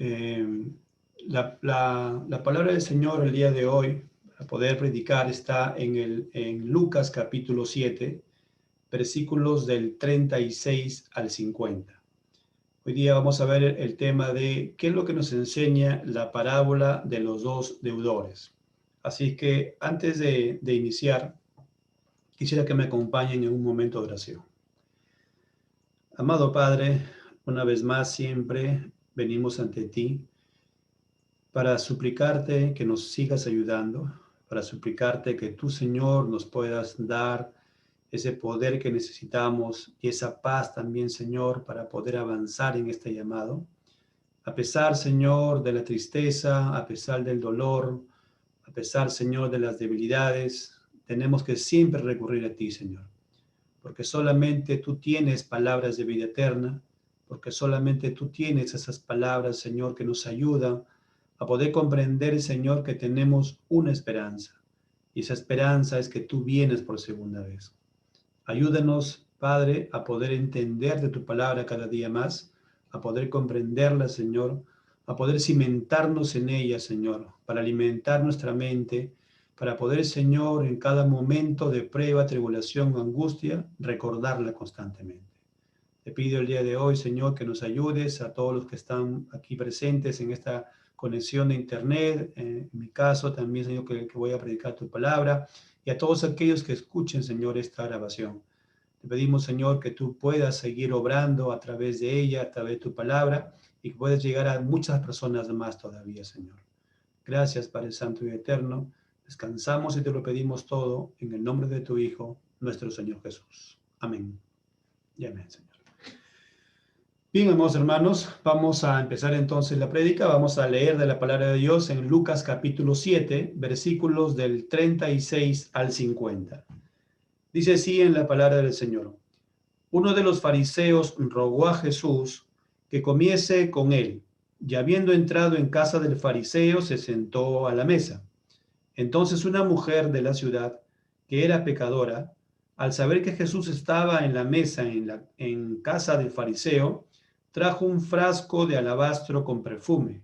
Eh, la palabra del Señor el día de hoy, para poder predicar, está en Lucas capítulo 7, versículos del 36 al 50. Hoy día vamos a ver el tema de qué es lo que nos enseña la parábola de los dos deudores. Así que antes de iniciar, quisiera que me acompañen en un momento de oración. Amado Padre, una vez más siempre venimos ante ti para suplicarte que nos sigas ayudando, para suplicarte que tú, Señor, nos puedas dar ese poder que necesitamos y esa paz también, Señor, para poder avanzar en este llamado. A pesar, Señor, de la tristeza, a pesar del dolor, a pesar, Señor, de las debilidades, tenemos que siempre recurrir a ti, Señor, porque solamente tú tienes palabras de vida eterna, porque solamente tú tienes esas palabras, Señor, que nos ayudan a poder comprender, Señor, que tenemos una esperanza. Y esa esperanza es que tú vienes por segunda vez. Ayúdanos, Padre, a poder entender de tu palabra cada día más, a poder comprenderla, Señor, a poder cimentarnos en ella, Señor, para alimentar nuestra mente, para poder, Señor, en cada momento de prueba, tribulación o angustia, recordarla constantemente. Te pido el día de hoy, Señor, que nos ayudes a todos los que están aquí presentes en esta conexión de internet, en mi caso también, Señor, que voy a predicar tu palabra, y a todos aquellos que escuchen, Señor, esta grabación. Te pedimos, Señor, que tú puedas seguir obrando a través de ella, a través de tu palabra, y que puedas llegar a muchas personas más todavía, Señor. Gracias, Padre Santo y Eterno. Descansamos y te lo pedimos todo en el nombre de tu Hijo, nuestro Señor Jesús. Amén. Y amén, Señor. Bien, amados hermanos, vamos a empezar entonces la prédica. Vamos a leer de la palabra de Dios en Lucas capítulo 7, versículos del 36 al 50. Dice así en la palabra del Señor: uno de los fariseos rogó a Jesús que comiese con él, y habiendo entrado en casa del fariseo, se sentó a la mesa. Entonces una mujer de la ciudad, que era pecadora, al saber que Jesús estaba en la mesa en casa del fariseo, trajo un frasco de alabastro con perfume,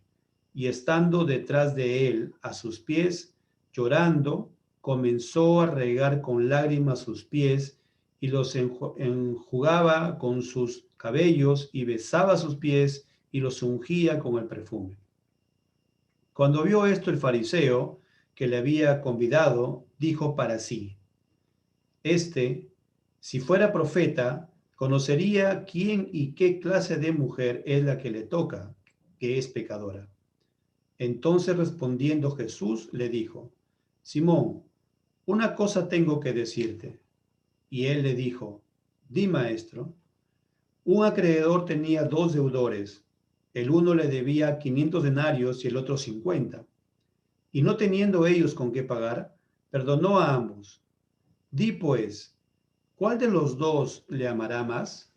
y estando detrás de él a sus pies, llorando, comenzó a regar con lágrimas sus pies y los enjugaba con sus cabellos y besaba sus pies y los ungía con el perfume. Cuando vio esto el fariseo que le había convidado, dijo para sí: Este, si fuera profeta, conocería quién y qué clase de mujer es la que le toca, que es pecadora. Entonces respondiendo Jesús le dijo: Simón, una cosa tengo que decirte. Y él le dijo: Di, maestro. Un acreedor tenía dos deudores. El uno le debía 500 denarios y el otro 50. Y no teniendo ellos con qué pagar, perdonó a ambos. Di pues, ¿cuál de los dos le amará más?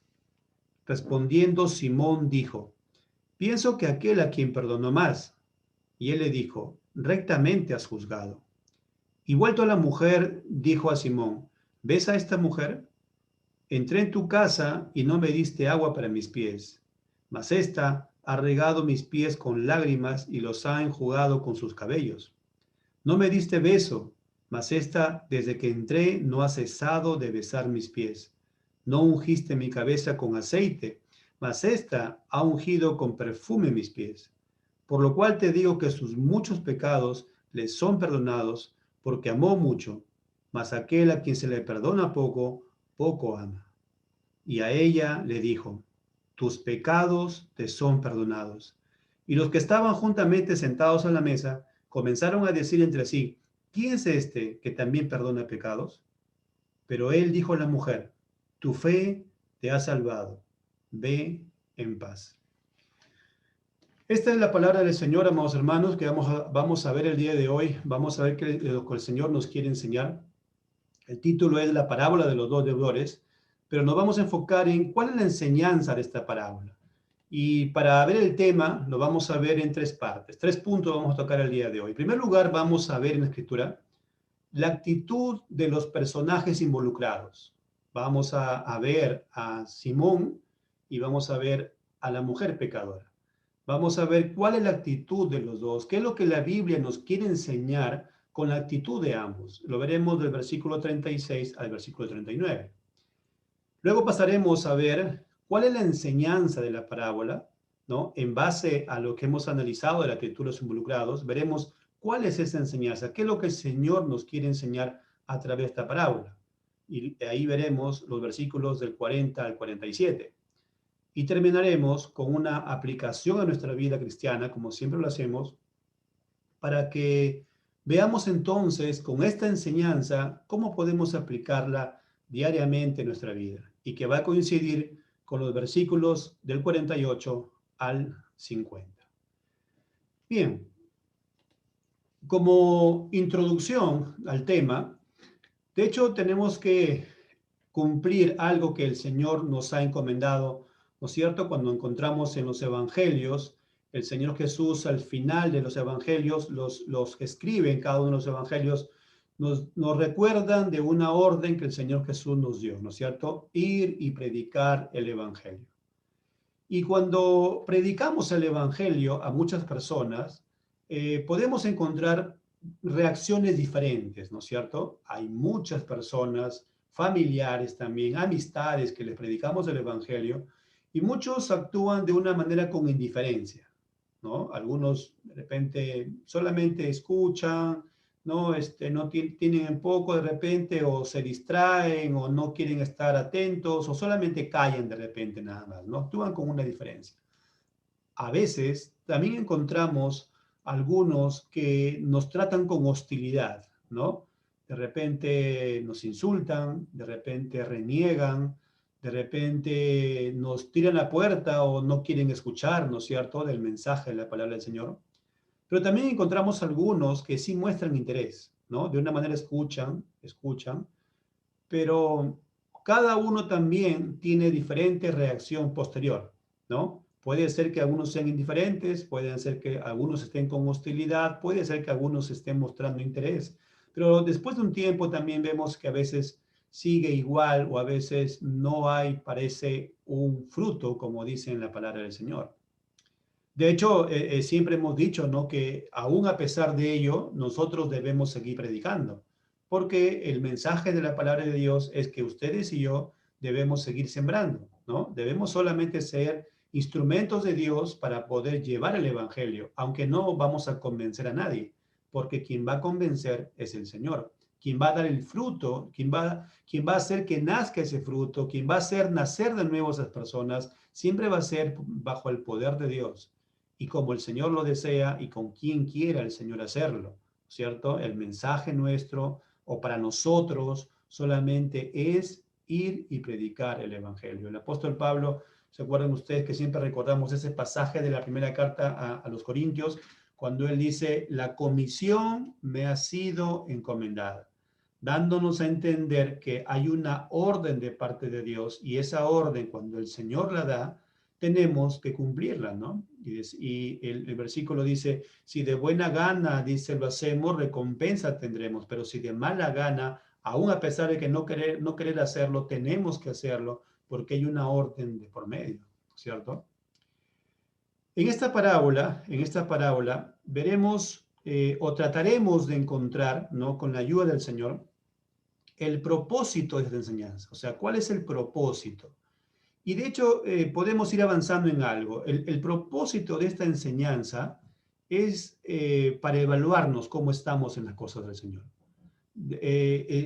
Respondiendo Simón dijo: Pienso que aquel a quien perdonó más. Y él le dijo: Rectamente has juzgado. Y vuelto a la mujer, dijo a Simón: ¿Ves a esta mujer? Entré en tu casa y no me diste agua para mis pies, mas ésta ha regado mis pies con lágrimas y los ha enjugado con sus cabellos. No me diste beso, mas ésta desde que entré no ha cesado de besar mis pies. No ungiste mi cabeza con aceite, mas ésta ha ungido con perfume mis pies. Por lo cual te digo que sus muchos pecados le son perdonados, porque amó mucho, mas aquel a quien se le perdona poco, poco ama. Y a ella le dijo: Tus pecados te son perdonados. Y los que estaban juntamente sentados a la mesa comenzaron a decir entre sí: ¿Quién es este que también perdona pecados? Pero él dijo a la mujer: Tu fe te ha salvado. Ve en paz. Esta es la palabra del Señor, amados hermanos, que vamos a ver el día de hoy. Vamos a ver lo que el Señor nos quiere enseñar. El título es La parábola de los dos deudores, pero nos vamos a enfocar en cuál es la enseñanza de esta parábola. Y para ver el tema, lo vamos a ver en tres partes. Tres puntos vamos a tocar el día de hoy. En primer lugar, vamos a ver en la Escritura la actitud de los personajes involucrados. Vamos a ver a Simón y vamos a ver a la mujer pecadora. Vamos a ver cuál es la actitud de los dos, qué es lo que la Biblia nos quiere enseñar con la actitud de ambos. Lo veremos del versículo 36 al versículo 39. Luego pasaremos a ver cuál es la enseñanza de la parábola, ¿no? En base a lo que hemos analizado de la actitud de los involucrados, veremos cuál es esa enseñanza, qué es lo que el Señor nos quiere enseñar a través de esta parábola. Y ahí veremos los versículos del 40 al 47. Y terminaremos con una aplicación a nuestra vida cristiana, como siempre lo hacemos, para que veamos entonces con esta enseñanza cómo podemos aplicarla diariamente en nuestra vida y que va a coincidir con los versículos del 48 al 50. Bien, como introducción al tema, de hecho tenemos que cumplir algo que el Señor nos ha encomendado, ¿no es cierto? Cuando encontramos en los evangelios, el Señor Jesús al final de los evangelios, los que escriben cada uno de los evangelios, nos recuerdan de una orden que el Señor Jesús nos dio, ¿no es cierto? Ir y predicar el evangelio. Y cuando predicamos el evangelio a muchas personas, podemos encontrar reacciones diferentes, ¿no es cierto? Hay muchas personas, familiares también, amistades que les predicamos el evangelio y muchos actúan de una manera con indiferencia, ¿no? Algunos de repente solamente escuchan, ¿no? No tienen poco de repente o se distraen o no quieren estar atentos o solamente callan de repente nada más, ¿no? Actúan con una diferencia. A veces también encontramos algunos que nos tratan con hostilidad, ¿no? De repente nos insultan, de repente reniegan, de repente nos tiran la puerta o no quieren escuchar, ¿no es cierto?, del mensaje de la palabra del Señor. Pero también encontramos algunos que sí muestran interés, ¿no? De una manera escuchan, pero cada uno también tiene diferente reacción posterior, ¿no? Puede ser que algunos sean indiferentes, puede ser que algunos estén con hostilidad, puede ser que algunos estén mostrando interés, pero después de un tiempo también vemos que a veces sigue igual o a veces no hay, parece, un fruto, como dice en la palabra del Señor. De hecho, siempre hemos dicho, ¿no?, que aún a pesar de ello, nosotros debemos seguir predicando, porque el mensaje de la palabra de Dios es que ustedes y yo debemos seguir sembrando, ¿no? Debemos solamente ser instrumentos de Dios para poder llevar el evangelio, aunque no vamos a convencer a nadie, porque quien va a convencer es el Señor. Quien va a dar el fruto, quien va a hacer que nazca ese fruto, quien va a hacer nacer de nuevo a esas personas, siempre va a ser bajo el poder de Dios y como el Señor lo desea y con quien quiera el Señor hacerlo, ¿cierto? El mensaje nuestro o para nosotros solamente es ir y predicar el Evangelio. El apóstol Pablo, ¿se acuerdan ustedes que siempre recordamos ese pasaje de la primera carta a los Corintios, cuando él dice, la comisión me ha sido encomendada, dándonos a entender que hay una orden de parte de Dios y esa orden, cuando el Señor la da, tenemos que cumplirla, ¿no? Y el versículo dice, si de buena gana, dice, lo hacemos, recompensa tendremos, pero si de mala gana, aún a pesar de que no querer hacerlo, tenemos que hacerlo porque hay una orden de por medio, ¿cierto? En esta parábola veremos o trataremos de encontrar, ¿no?, con la ayuda del Señor, el propósito de esta enseñanza. O sea, ¿cuál es el propósito? Y de hecho, podemos ir avanzando en algo. El propósito de esta enseñanza es para evaluarnos cómo estamos en las cosas del Señor.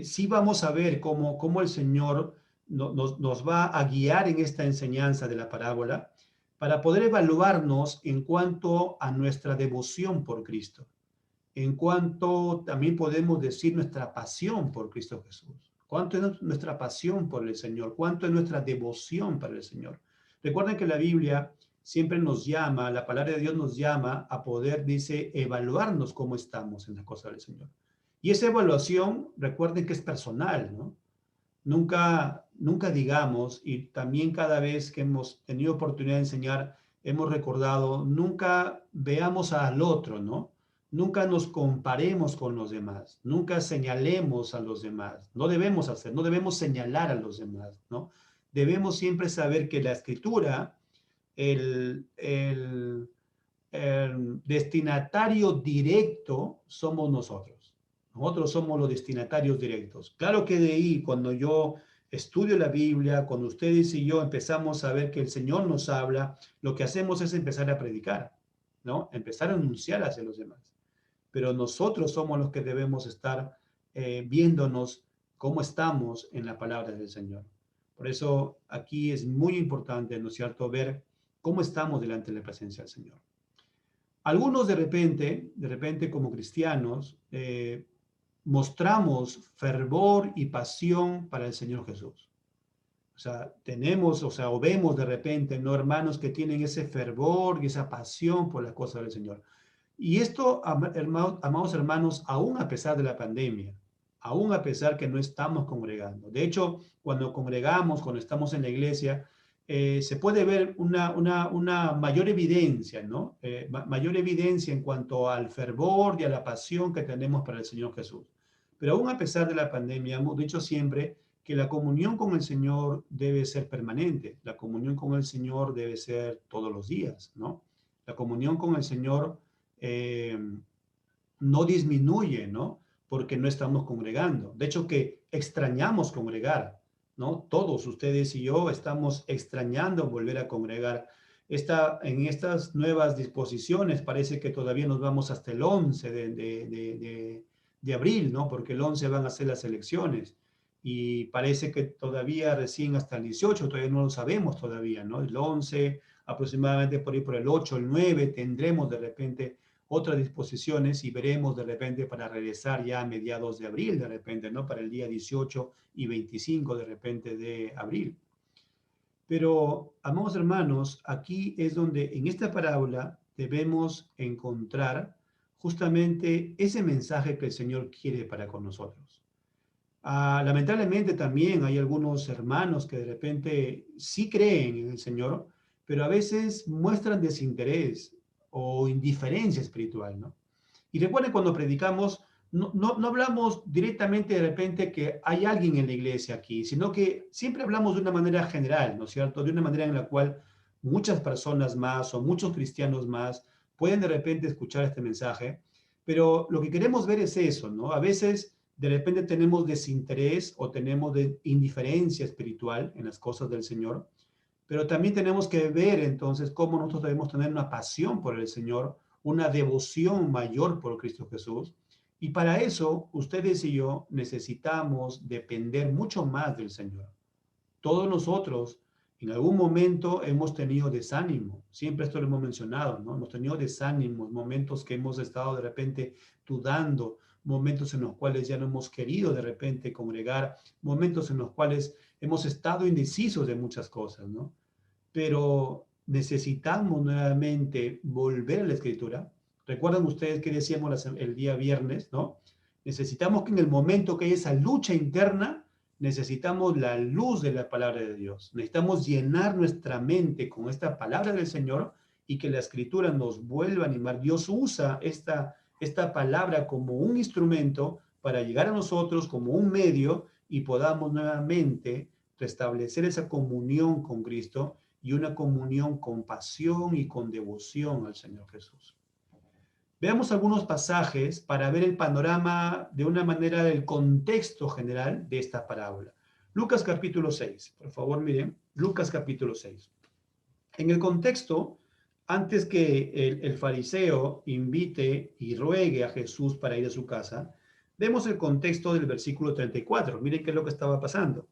Sí vamos a ver cómo el Señor nos va a guiar en esta enseñanza de la parábola para poder evaluarnos en cuanto a nuestra devoción por Cristo, en cuanto también podemos decir nuestra pasión por Cristo Jesús. ¿Cuánto es nuestra pasión por el Señor? ¿Cuánto es nuestra devoción para el Señor? Recuerden que la Biblia siempre nos llama, la palabra de Dios nos llama a poder, dice, evaluarnos cómo estamos en las cosas del Señor. Y esa evaluación, recuerden que es personal, ¿no? Nunca digamos, y también cada vez que hemos tenido oportunidad de enseñar, hemos recordado, nunca veamos al otro, ¿no? Nunca nos comparemos con los demás, nunca señalemos a los demás. No debemos hacer, no debemos señalar a los demás, ¿no? Debemos siempre saber que la escritura, el destinatario directo somos nosotros. Nosotros somos los destinatarios directos. Claro que de ahí, cuando yo estudio la Biblia, cuando ustedes y yo empezamos a ver que el Señor nos habla, lo que hacemos es empezar a predicar, ¿no? Empezar a anunciar hacia los demás. Pero nosotros somos los que debemos estar viéndonos cómo estamos en la palabra del Señor. Por eso aquí es muy importante, ¿no es cierto?, ver cómo estamos delante de la presencia del Señor. Algunos de repente como cristianos, mostramos fervor y pasión para el Señor Jesús. O sea, tenemos, o vemos de repente, ¿no?, hermanos que tienen ese fervor y esa pasión por las cosas del Señor. Y esto, amados hermanos, aún a pesar de la pandemia, aún a pesar que no estamos congregando. De hecho, cuando congregamos, cuando estamos en la iglesia, se puede ver una mayor evidencia, ¿no? Mayor evidencia en cuanto al fervor y a la pasión que tenemos para el Señor Jesús. Pero aún a pesar de la pandemia, hemos dicho siempre que la comunión con el Señor debe ser permanente. La comunión con el Señor debe ser todos los días, ¿no? La comunión con el Señor eh, no disminuye, ¿no? Porque no estamos congregando. De hecho, que extrañamos congregar, ¿no? Todos ustedes y yo estamos extrañando volver a congregar. En estas nuevas disposiciones parece que todavía nos vamos hasta el 11 de abril, ¿no? Porque el 11 van a ser las elecciones. Y parece que todavía recién hasta el 18, todavía no lo sabemos todavía, ¿no? El 11, aproximadamente por ahí por el 8, el 9, tendremos de repente otras disposiciones y veremos de repente para regresar ya a mediados de abril, de repente, ¿no? Para el día 18 y 25 de repente de abril. Pero, amados hermanos, aquí es donde en esta parábola debemos encontrar justamente ese mensaje que el Señor quiere para con nosotros. Lamentablemente también hay algunos hermanos que de repente sí creen en el Señor, pero a veces muestran desinterés o indiferencia espiritual, ¿no? Y recuerden, cuando predicamos, no hablamos directamente de repente que hay alguien en la iglesia aquí, sino que siempre hablamos de una manera general, ¿no es cierto? De una manera en la cual muchas personas más o muchos cristianos más pueden de repente escuchar este mensaje, pero lo que queremos ver es eso, ¿no? A veces de repente tenemos desinterés o tenemos indiferencia espiritual en las cosas del Señor, pero también tenemos que ver entonces cómo nosotros debemos tener una pasión por el Señor, una devoción mayor por Cristo Jesús. Y para eso, ustedes y yo necesitamos depender mucho más del Señor. Todos nosotros en algún momento hemos tenido desánimo, siempre esto lo hemos mencionado, ¿no? Hemos tenido desánimos, momentos que hemos estado de repente dudando, momentos en los cuales ya no hemos querido de repente congregar, momentos en los cuales hemos estado indecisos de muchas cosas, ¿no? Pero necesitamos nuevamente volver a la Escritura. ¿Recuerdan ustedes que decíamos el día viernes, no? Necesitamos que en el momento que hay esa lucha interna, necesitamos la luz de la palabra de Dios. Necesitamos llenar nuestra mente con esta palabra del Señor y que la Escritura nos vuelva a animar. Dios usa esta palabra como un instrumento para llegar a nosotros, como un medio, y podamos nuevamente restablecer esa comunión con Cristo y una comunión con pasión y con devoción al Señor Jesús. Veamos algunos pasajes para ver el panorama de una manera del contexto general de esta parábola. Lucas capítulo 6, por favor miren, Lucas capítulo 6. En el contexto, antes que el fariseo invite y ruegue a Jesús para ir a su casa, vemos el contexto del versículo 34. Miren qué es lo que estaba pasando.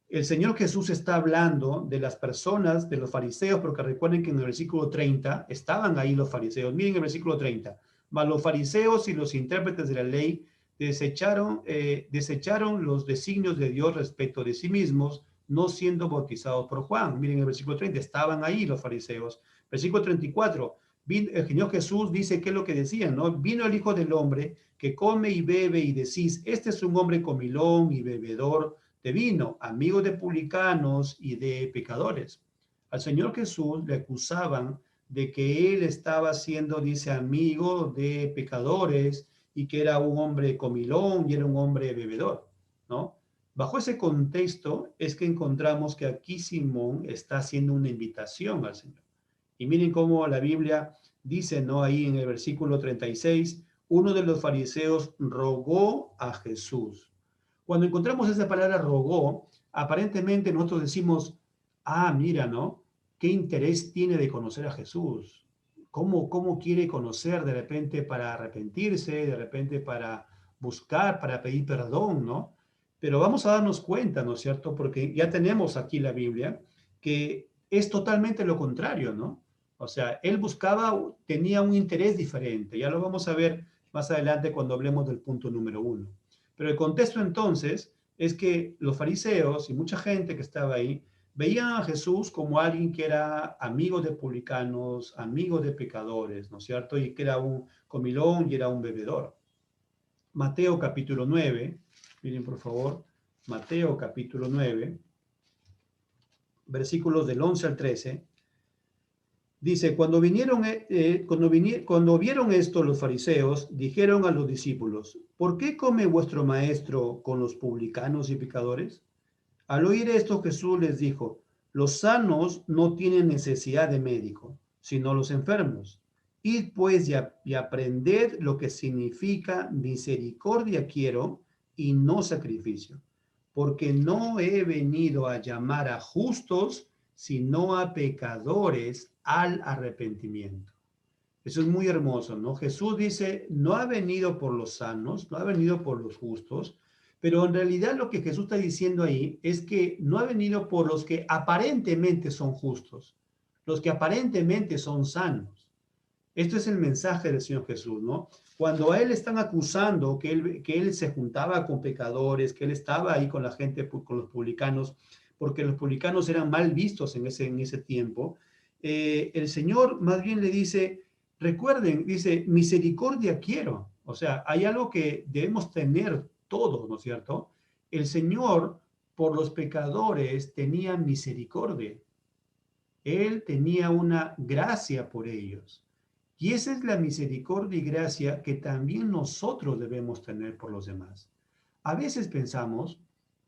El Señor Jesús está hablando de las personas, de los fariseos, porque recuerden que en el versículo 30 estaban ahí los fariseos. Miren el versículo 30. Mas los fariseos y los intérpretes de la ley desecharon los designios de Dios respecto de sí mismos, no siendo bautizados por Juan. Miren el versículo 30. Estaban ahí los fariseos. Versículo 34. El Señor Jesús dice qué es lo que decían, ¿no? Vino el Hijo del Hombre que come y bebe y decís, este es un hombre comilón y bebedor de vino, amigo de publicanos y de pecadores. Al Señor Jesús le acusaban de que él estaba siendo, dice, amigo de pecadores y que era un hombre comilón y era un hombre bebedor, ¿no? Bajo ese contexto es que encontramos que aquí Simón está haciendo una invitación al Señor. Y miren cómo la Biblia dice, ¿no? Ahí en el versículo 36, uno de los fariseos rogó a Jesús. Cuando encontramos esa palabra rogó, aparentemente nosotros decimos, ah, mira, ¿no? ¿Qué interés tiene de conocer a Jesús? ¿Cómo quiere conocer de repente para arrepentirse, de repente para buscar, para pedir perdón, ¿no? Pero vamos a darnos cuenta, ¿no es cierto? Porque ya tenemos aquí la Biblia, que es totalmente lo contrario, ¿no? O sea, él buscaba, tenía un interés diferente. Ya lo vamos a ver más adelante cuando hablemos del punto número 1. Pero el contexto entonces es que los fariseos y mucha gente que estaba ahí veían a Jesús como alguien que era amigo de publicanos, amigo de pecadores, ¿no es cierto? Y que era un comilón y era un bebedor. Mateo capítulo 9, miren por favor, Mateo capítulo 9, versículos del 11 al 13. Dice, cuando vieron esto los fariseos, dijeron a los discípulos, ¿por qué come vuestro maestro con los publicanos y pecadores? Al oír esto, Jesús les dijo, los sanos no tienen necesidad de médico, sino los enfermos. Id pues y aprended lo que significa misericordia quiero y no sacrificio, porque no he venido a llamar a justos, sino a pecadores al arrepentimiento. Eso es muy hermoso, ¿no? Jesús dice, no ha venido por los sanos, no ha venido por los justos, pero en realidad lo que Jesús está diciendo ahí es que no ha venido por los que aparentemente son justos, los que aparentemente son sanos. Esto es el mensaje del Señor Jesús, ¿no? Cuando a él están acusando que él se juntaba con pecadores, que él estaba ahí con la gente, con los publicanos, porque los publicanos eran mal vistos en ese tiempo, el Señor más bien le dice, recuerden, dice, misericordia quiero. O sea, hay algo que debemos tener todos, ¿no es cierto? El Señor por los pecadores tenía misericordia. Él tenía una gracia por ellos. Y esa es la misericordia y gracia que también nosotros debemos tener por los demás. A veces pensamos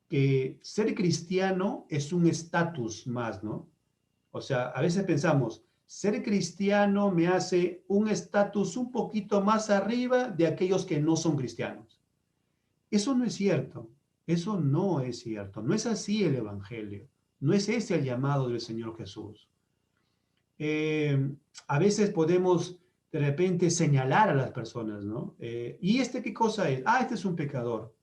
que ser cristiano es un estatus más, ¿no? O sea, a veces pensamos, ser cristiano me hace un estatus un poquito más arriba de aquellos que no son cristianos. Eso no es cierto. Eso no es cierto. No es así el Evangelio. No es ese el llamado del Señor Jesús. eh, a veces podemos de repente señalar a las personas, ¿no? ¿Y este qué cosa es? Ah, este es un pecador.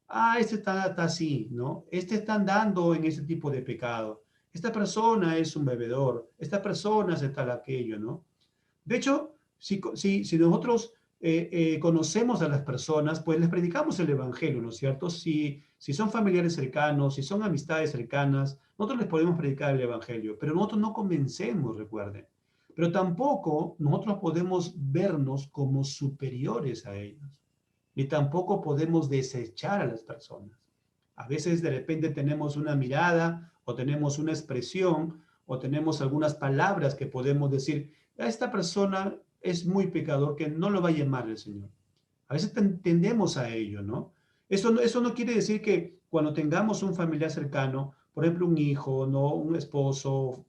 Ah, este está así, ¿no? Este está andando en ese tipo de pecado. Esta persona es un bebedor. Esta persona es tal aquello, ¿no? De hecho, si nosotros conocemos a las personas, pues les predicamos el Evangelio, ¿no es cierto? Si son familiares cercanos, si son amistades cercanas, nosotros les podemos predicar el Evangelio, pero nosotros no convencemos, recuerden. Pero tampoco nosotros podemos vernos como superiores a ellos, ni tampoco podemos desechar a las personas. A veces de repente tenemos una mirada o tenemos una expresión o tenemos algunas palabras que podemos decir, a esta persona es muy pecador, que no lo va a llamar el Señor. A veces tendemos a ello, ¿no? Eso no quiere decir que cuando tengamos un familiar cercano, por ejemplo, un hijo, ¿no? Un esposo,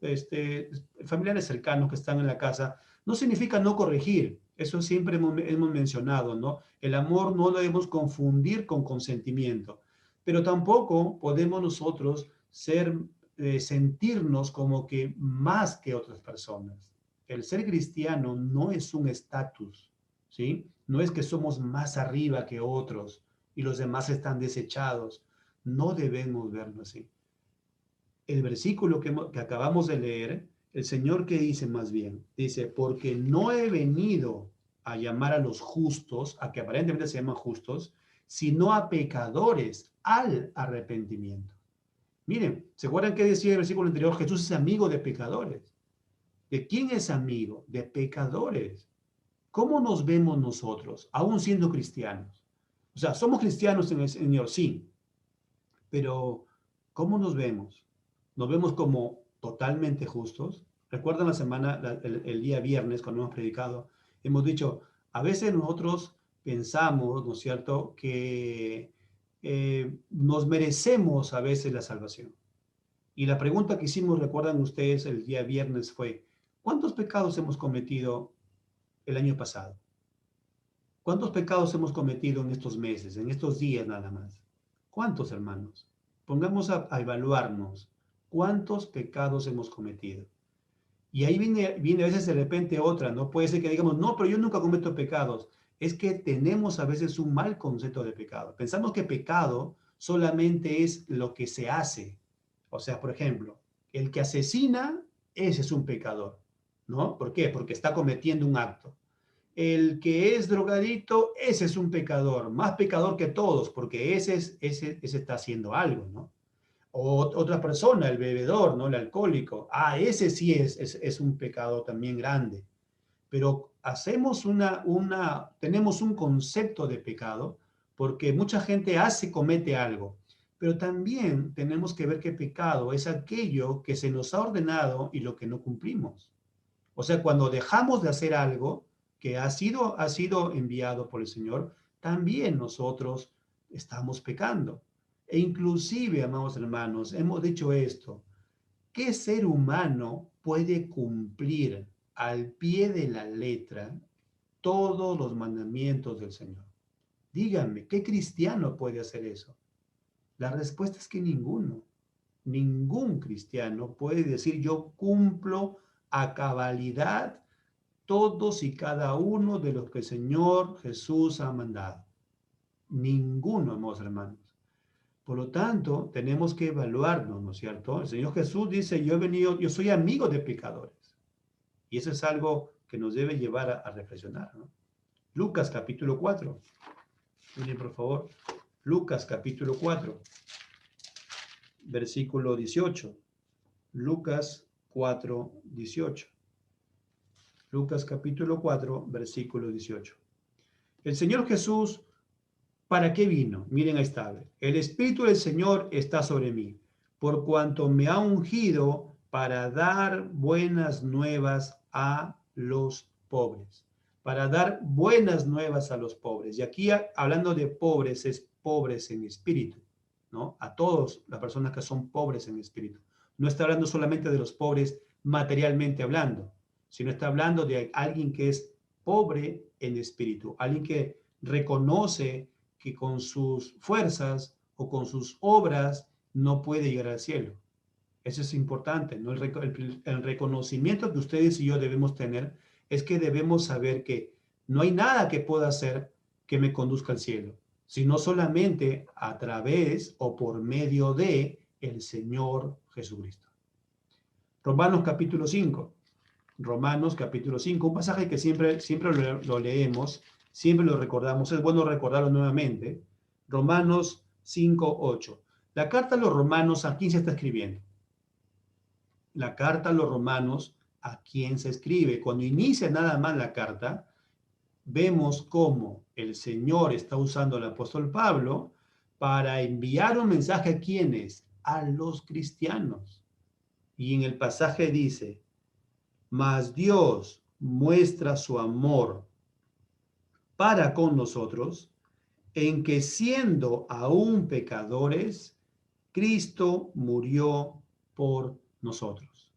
familiares cercanos que están en la casa, no significa no corregir. Eso siempre hemos mencionado, ¿no? El amor no lo debemos confundir con consentimiento, pero tampoco podemos nosotros sentirnos como que más que otras personas. El ser cristiano no es un estatus, ¿sí? No es que somos más arriba que otros y los demás están desechados. No debemos verlo así. El versículo que acabamos de leer, el Señor que dice más bien, dice, porque no he venido a llamar a los justos, a que aparentemente se llaman justos, sino a pecadores al arrepentimiento. Miren, ¿se acuerdan qué decía el versículo anterior? Jesús es amigo de pecadores. ¿De quién es amigo? De pecadores. ¿Cómo nos vemos nosotros, aún siendo cristianos? O sea, somos cristianos en el Señor, sí, pero ¿cómo nos vemos? ¿Nos vemos como totalmente justos? ¿Recuerdan la semana, el día viernes, cuando hemos predicado? Hemos dicho, a veces nosotros pensamos, ¿no es cierto?, que nos merecemos a veces la salvación. Y la pregunta que hicimos, recuerdan ustedes, el día viernes fue, ¿cuántos pecados hemos cometido el año pasado? ¿Cuántos pecados hemos cometido en estos meses, en estos días nada más? ¿Cuántos, hermanos? Pongamos a evaluarnos. ¿Cuántos pecados hemos cometido? Y ahí viene a veces de repente otra, ¿no? Puede ser que digamos, no, pero yo nunca cometo pecados. Es que tenemos a veces un mal concepto de pecado. Pensamos que pecado solamente es lo que se hace. O sea, por ejemplo, el que asesina, ese es un pecador, ¿no? ¿Por qué? Porque está cometiendo un acto. El que es drogadito, ese es un pecador, más pecador que todos, porque ese está haciendo algo, ¿no? O otra persona, el bebedor, ¿no? El alcohólico. Ah, ese sí es un pecado también grande. Pero tenemos un concepto de pecado porque mucha gente comete algo. Pero también tenemos que ver que pecado es aquello que se nos ha ordenado y lo que no cumplimos. O sea, cuando dejamos de hacer algo que ha sido enviado por el Señor, también nosotros estamos pecando. E inclusive, amados hermanos, hemos dicho esto, ¿qué ser humano puede cumplir al pie de la letra todos los mandamientos del Señor? Díganme, ¿qué cristiano puede hacer eso? La respuesta es que ninguno. Ningún cristiano puede decir yo cumplo a cabalidad todos y cada uno de los que el Señor Jesús ha mandado. Ninguno, amados hermanos. Por lo tanto, tenemos que evaluarnos, ¿no es cierto? El Señor Jesús dice, yo soy amigo de pecadores. Y eso es algo que nos debe llevar a reflexionar, ¿no? Lucas capítulo 4. Miren, por favor. Lucas capítulo 4, versículo 18. Lucas 4, 18. Lucas capítulo 4, versículo 18. El Señor Jesús, ¿para qué vino? Miren, ahí está. El Espíritu del Señor está sobre mí, por cuanto me ha ungido para dar buenas nuevas a los pobres. Para dar buenas nuevas a los pobres. Y aquí hablando de pobres, es pobres en espíritu, ¿no? A todas las personas que son pobres en espíritu. No está hablando solamente de los pobres materialmente hablando, sino está hablando de alguien que es pobre en espíritu, alguien que reconoce que con sus fuerzas o con sus obras no puede llegar al cielo. Eso es importante, ¿no? El reconocimiento que ustedes y yo debemos tener es que debemos saber que no hay nada que pueda hacer que me conduzca al cielo, sino solamente a través o por medio de el Señor Jesucristo. Romanos capítulo 5. Romanos capítulo 5, un pasaje que siempre lo leemos, siempre lo recordamos, es bueno recordarlo nuevamente. Romanos 5, 8. La carta a los romanos, ¿a quién se está escribiendo? La carta a los romanos, ¿a quién se escribe? Cuando inicia nada más la carta, vemos cómo el Señor está usando al apóstol Pablo para enviar un mensaje a quienes, a los cristianos. Y en el pasaje dice, mas Dios muestra su amor para con nosotros en que siendo aún pecadores, Cristo murió por nosotros.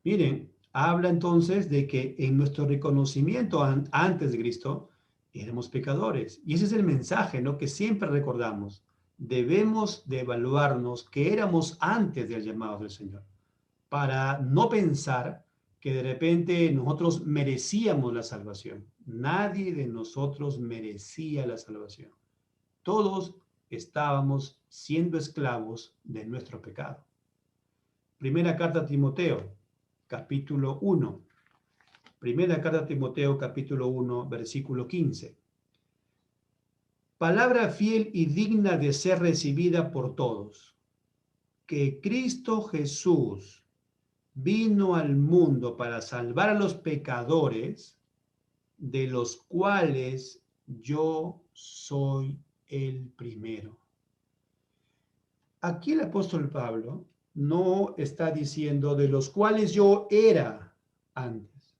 Miren, habla entonces de que en nuestro reconocimiento antes de Cristo éramos pecadores. Y ese es el mensaje, ¿no? Que siempre recordamos. Debemos de evaluarnos que éramos antes del llamado del Señor, para no pensar que de repente nosotros merecíamos la salvación. Nadie de nosotros merecía la salvación. Todos estábamos siendo esclavos de nuestro pecado. Primera carta a Timoteo, capítulo 1. Primera carta a Timoteo, capítulo 1, versículo 15. Palabra fiel y digna de ser recibida por todos, que Cristo Jesús vino al mundo para salvar a los pecadores, de los cuales yo soy el primero. Aquí el apóstol Pablo no está diciendo de los cuales yo era antes,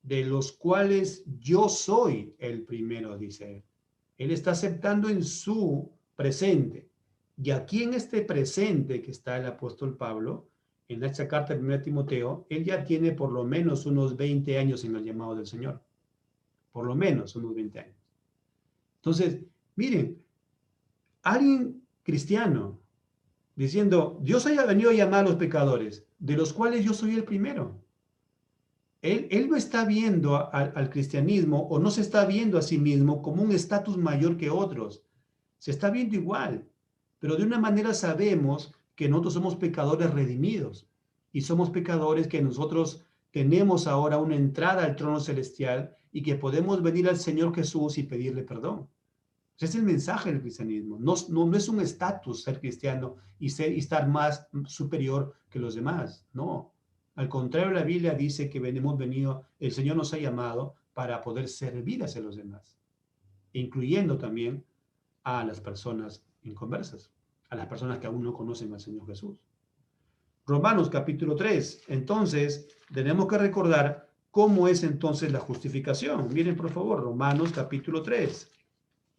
de los cuales yo soy el primero, dice él. Él está aceptando en su presente. Y aquí en este presente que está el apóstol Pablo, en esta carta de 1 Timoteo, él ya tiene por lo menos unos 20 años en el llamado del Señor. Por lo menos unos 20 años. Entonces, miren, alguien cristiano diciendo, Dios haya venido a llamar a los pecadores, de los cuales yo soy el primero. Él no está viendo al cristianismo o no se está viendo a sí mismo como un estatus mayor que otros. Se está viendo igual, pero de una manera sabemos que nosotros somos pecadores redimidos y somos pecadores que nosotros tenemos ahora una entrada al trono celestial y que podemos venir al Señor Jesús y pedirle perdón. Ese es el mensaje del cristianismo. No es un estatus ser cristiano y estar más superior que los demás. No. Al contrario, la Biblia dice que hemos venido, el Señor nos ha llamado para poder servir hacia los demás, incluyendo también a las personas inconversas, a las personas que aún no conocen al Señor Jesús. Romanos capítulo 3. Entonces, tenemos que recordar cómo es entonces la justificación. Miren, por favor, Romanos capítulo 3.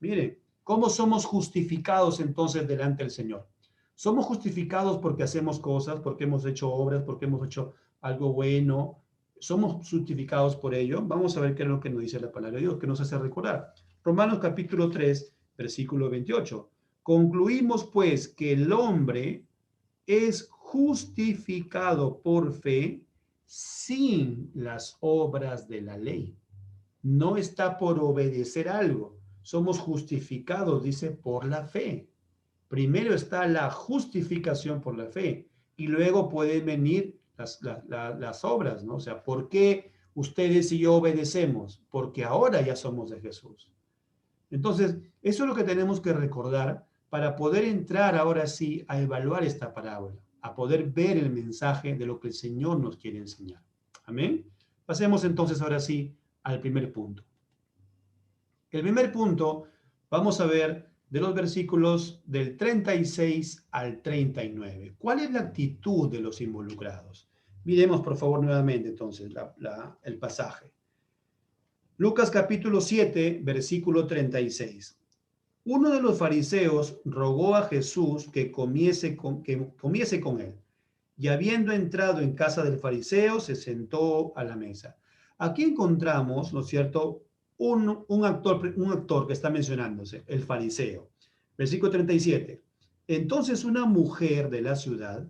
Miren, ¿cómo somos justificados entonces delante del Señor? Somos justificados porque hacemos cosas, porque hemos hecho obras, porque hemos hecho algo bueno. Somos justificados por ello. Vamos a ver qué es lo que nos dice la palabra de Dios, que nos hace recordar. Romanos capítulo 3, versículo 28. Concluimos pues que el hombre es justificado por fe sin las obras de la ley. No está por obedecer algo. Somos justificados, dice, por la fe. Primero está la justificación por la fe y luego pueden venir las obras, ¿no? O sea, ¿por qué ustedes y yo obedecemos? Porque ahora ya somos de Jesús. Entonces, eso es lo que tenemos que recordar para poder entrar ahora sí a evaluar esta parábola, a poder ver el mensaje de lo que el Señor nos quiere enseñar. Amén. Pasemos entonces ahora sí al primer punto. El primer punto, vamos a ver de los versículos del 36 al 39. ¿Cuál es la actitud de los involucrados? Miremos, por favor, nuevamente entonces el pasaje. Lucas capítulo 7, versículo 36. Uno de los fariseos rogó a Jesús que comiese con él. Y habiendo entrado en casa del fariseo, se sentó a la mesa. Aquí encontramos, ¿no es cierto?, un actor que está mencionándose, el fariseo. Versículo 37. Entonces una mujer de la ciudad,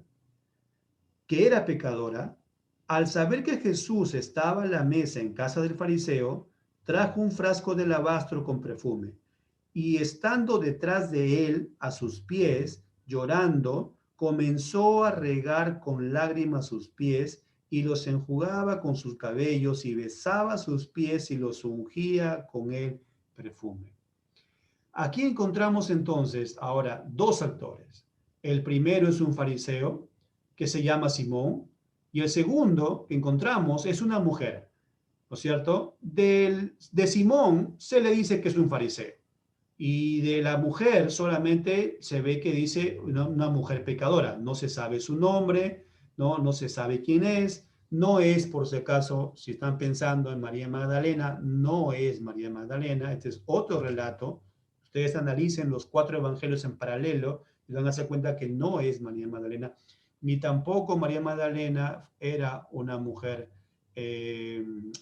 que era pecadora, al saber que Jesús estaba a la mesa en casa del fariseo, trajo un frasco de alabastro con perfume, y estando detrás de él a sus pies, llorando, comenzó a regar con lágrimas sus pies y los enjugaba con sus cabellos y besaba sus pies y los ungía con el perfume. Aquí encontramos entonces ahora dos actores. El primero es un fariseo que se llama Simón y el segundo que encontramos es una mujer, ¿no es cierto? De Simón se le dice que es un fariseo. Y de la mujer solamente se ve que dice una mujer pecadora. No se sabe su nombre, no se sabe quién es. No es, por si acaso, si están pensando en María Magdalena, no es María Magdalena. Este es otro relato. Ustedes analicen los 4 evangelios en paralelo y van a hacer cuenta que no es María Magdalena, ni tampoco María Magdalena era una mujer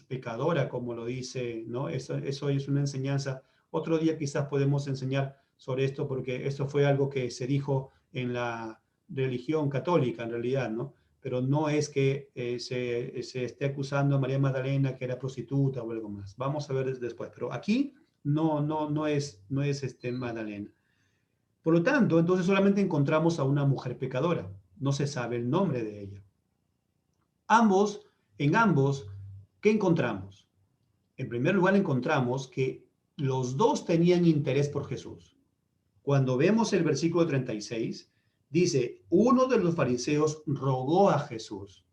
pecadora, como lo dice, ¿no? Eso es una enseñanza. Otro día quizás podemos enseñar sobre esto porque esto fue algo que se dijo en la religión católica en realidad, ¿no? Pero no es que se esté acusando a María Magdalena que era prostituta o algo más. Vamos a ver después, pero aquí no es Magdalena. Por lo tanto, entonces solamente encontramos a una mujer pecadora. No se sabe el nombre de ella. En ambos, ¿qué encontramos? En primer lugar, encontramos que los dos tenían interés por Jesús. Cuando vemos el versículo 36, dice, uno de los fariseos rogó a Jesús.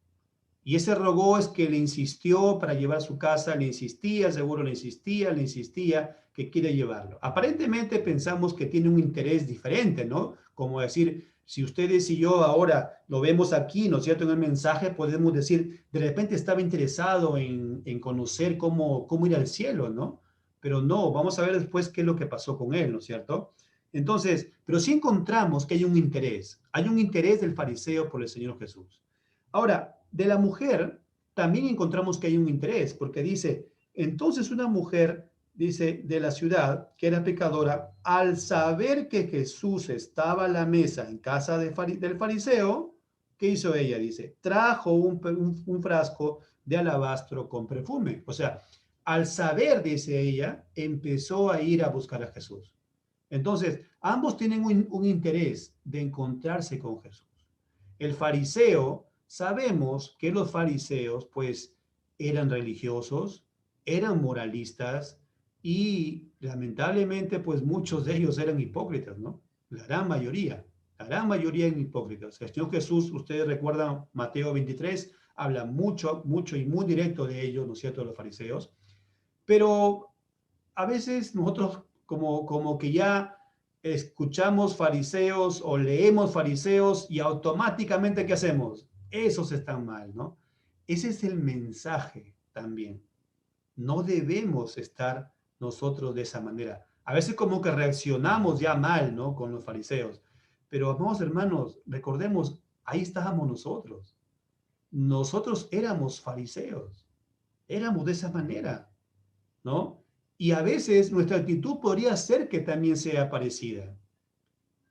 Y ese rogó es que le insistió para llevar a su casa, le insistía, seguro le insistía que quiere llevarlo. Aparentemente pensamos que tiene un interés diferente, ¿no? Como decir, si ustedes y yo ahora lo vemos aquí, ¿no es cierto? En el mensaje podemos decir, de repente estaba interesado en conocer cómo ir al cielo, ¿no? Pero no, vamos a ver después qué es lo que pasó con él, ¿no es cierto? Entonces, pero sí encontramos que hay un interés del fariseo por el Señor Jesús. Ahora, de la mujer también encontramos que hay un interés, porque dice, entonces una mujer, dice, de la ciudad, que era pecadora, al saber que Jesús estaba a la mesa en casa del fariseo, ¿qué hizo ella? Dice, trajo un frasco de alabastro con perfume. O sea, al saber, dice ella, empezó a ir a buscar a Jesús. Entonces, ambos tienen un interés de encontrarse con Jesús. El fariseo, sabemos que los fariseos, pues, eran religiosos, eran moralistas y lamentablemente, pues, muchos de ellos eran hipócritas, ¿no? La gran mayoría eran hipócritas. El Señor Jesús, ustedes recuerdan Mateo 23, habla mucho, mucho y muy directo de ellos, ¿no es cierto?, de los fariseos, pero a veces nosotros como que ya escuchamos fariseos o leemos fariseos y automáticamente ¿qué hacemos? Esos están mal, ¿no? Ese es el mensaje también. No debemos estar nosotros de esa manera. A veces como que reaccionamos ya mal, ¿no? Con los fariseos. Pero, amados hermanos, recordemos, ahí estábamos nosotros. Nosotros éramos fariseos. Éramos de esa manera, ¿no? Y a veces nuestra actitud podría ser que también sea parecida.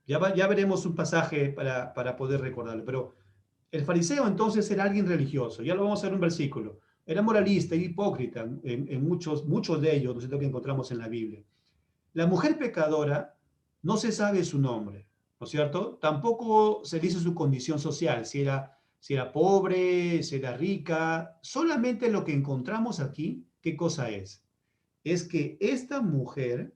Ya veremos un pasaje para poder recordarlo, pero el fariseo entonces era alguien religioso, ya lo vamos a ver en un versículo. Era moralista y hipócrita en muchos de ellos, ¿no es cierto?, que encontramos en la Biblia. La mujer pecadora no se sabe su nombre, ¿no es cierto? Tampoco se dice su condición social, si era pobre, si era rica. Solamente lo que encontramos aquí, ¿qué cosa es? Es que esta mujer,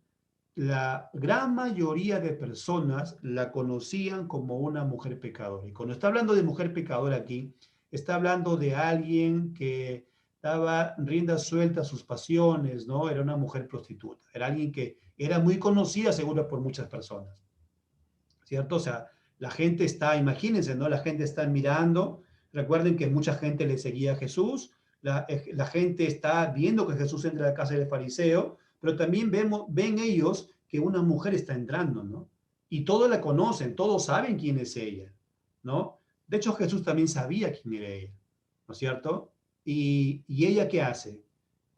la gran mayoría de personas la conocían como una mujer pecadora. Y cuando está hablando de mujer pecadora aquí, está hablando de alguien que daba rienda suelta a sus pasiones, ¿no? Era una mujer prostituta, era alguien que era muy conocida seguro por muchas personas, ¿cierto? O sea, la gente está, imagínense, ¿no? La gente está mirando, recuerden que mucha gente le seguía a Jesús, la gente está viendo que Jesús entra a la casa del fariseo, pero también ven ellos que una mujer está entrando, ¿no? Y todos la conocen, todos saben quién es ella, ¿no? De hecho, Jesús también sabía quién era ella, ¿no es cierto? Y ella, ¿qué hace?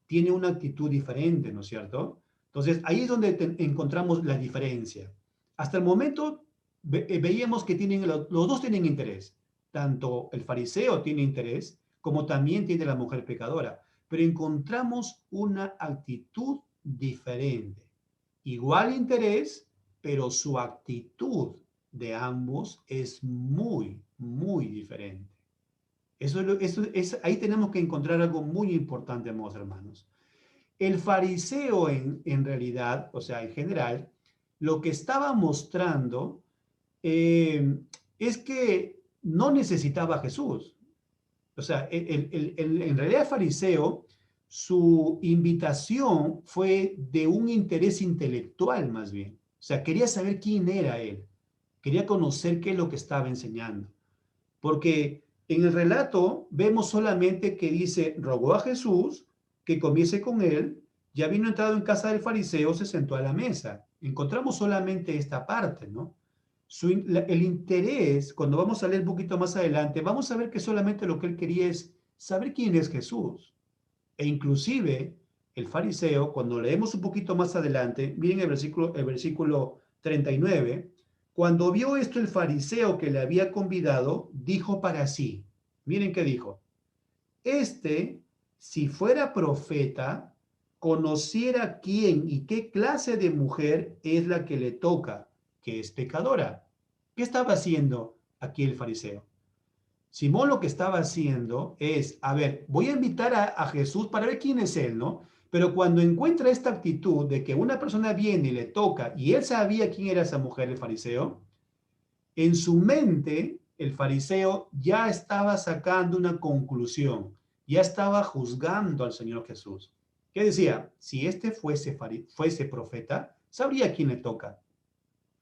Tiene una actitud diferente, ¿no es cierto? Entonces, ahí es donde encontramos la diferencia. Hasta el momento veíamos que los dos tienen interés. Tanto el fariseo tiene interés, como también tiene la mujer pecadora. Pero encontramos una actitud diferente. Igual interés, pero su actitud de ambos es muy, muy diferente. Ahí tenemos que encontrar algo muy importante, amados hermanos. El fariseo en realidad, o sea, en general, lo que estaba mostrando es que no necesitaba a Jesús. O sea, en realidad el fariseo, su invitación fue de un interés intelectual más bien. O sea, quería saber quién era él. Quería conocer qué es lo que estaba enseñando. Porque en el relato vemos solamente que dice, rogó a Jesús que comiese con él, ya vino entrado en casa del fariseo, se sentó a la mesa. Encontramos solamente esta parte, ¿no? El interés, cuando vamos a leer un poquito más adelante, vamos a ver que solamente lo que él quería es saber quién es Jesús. E inclusive el fariseo, cuando leemos un poquito más adelante, miren el versículo 39, cuando vio esto el fariseo que le había convidado, dijo para sí, miren qué dijo, este, si fuera profeta, conociera quién y qué clase de mujer es la que le toca, que es pecadora. ¿Qué estaba haciendo aquí el fariseo? Simón lo que estaba haciendo es, a ver, voy a invitar a Jesús para ver quién es él, ¿no? Pero cuando encuentra esta actitud de que una persona viene y le toca, y él sabía quién era esa mujer, el fariseo, en su mente, el fariseo ya estaba sacando una conclusión, ya estaba juzgando al Señor Jesús. ¿Qué decía? Si este fuese profeta, sabría quién le toca.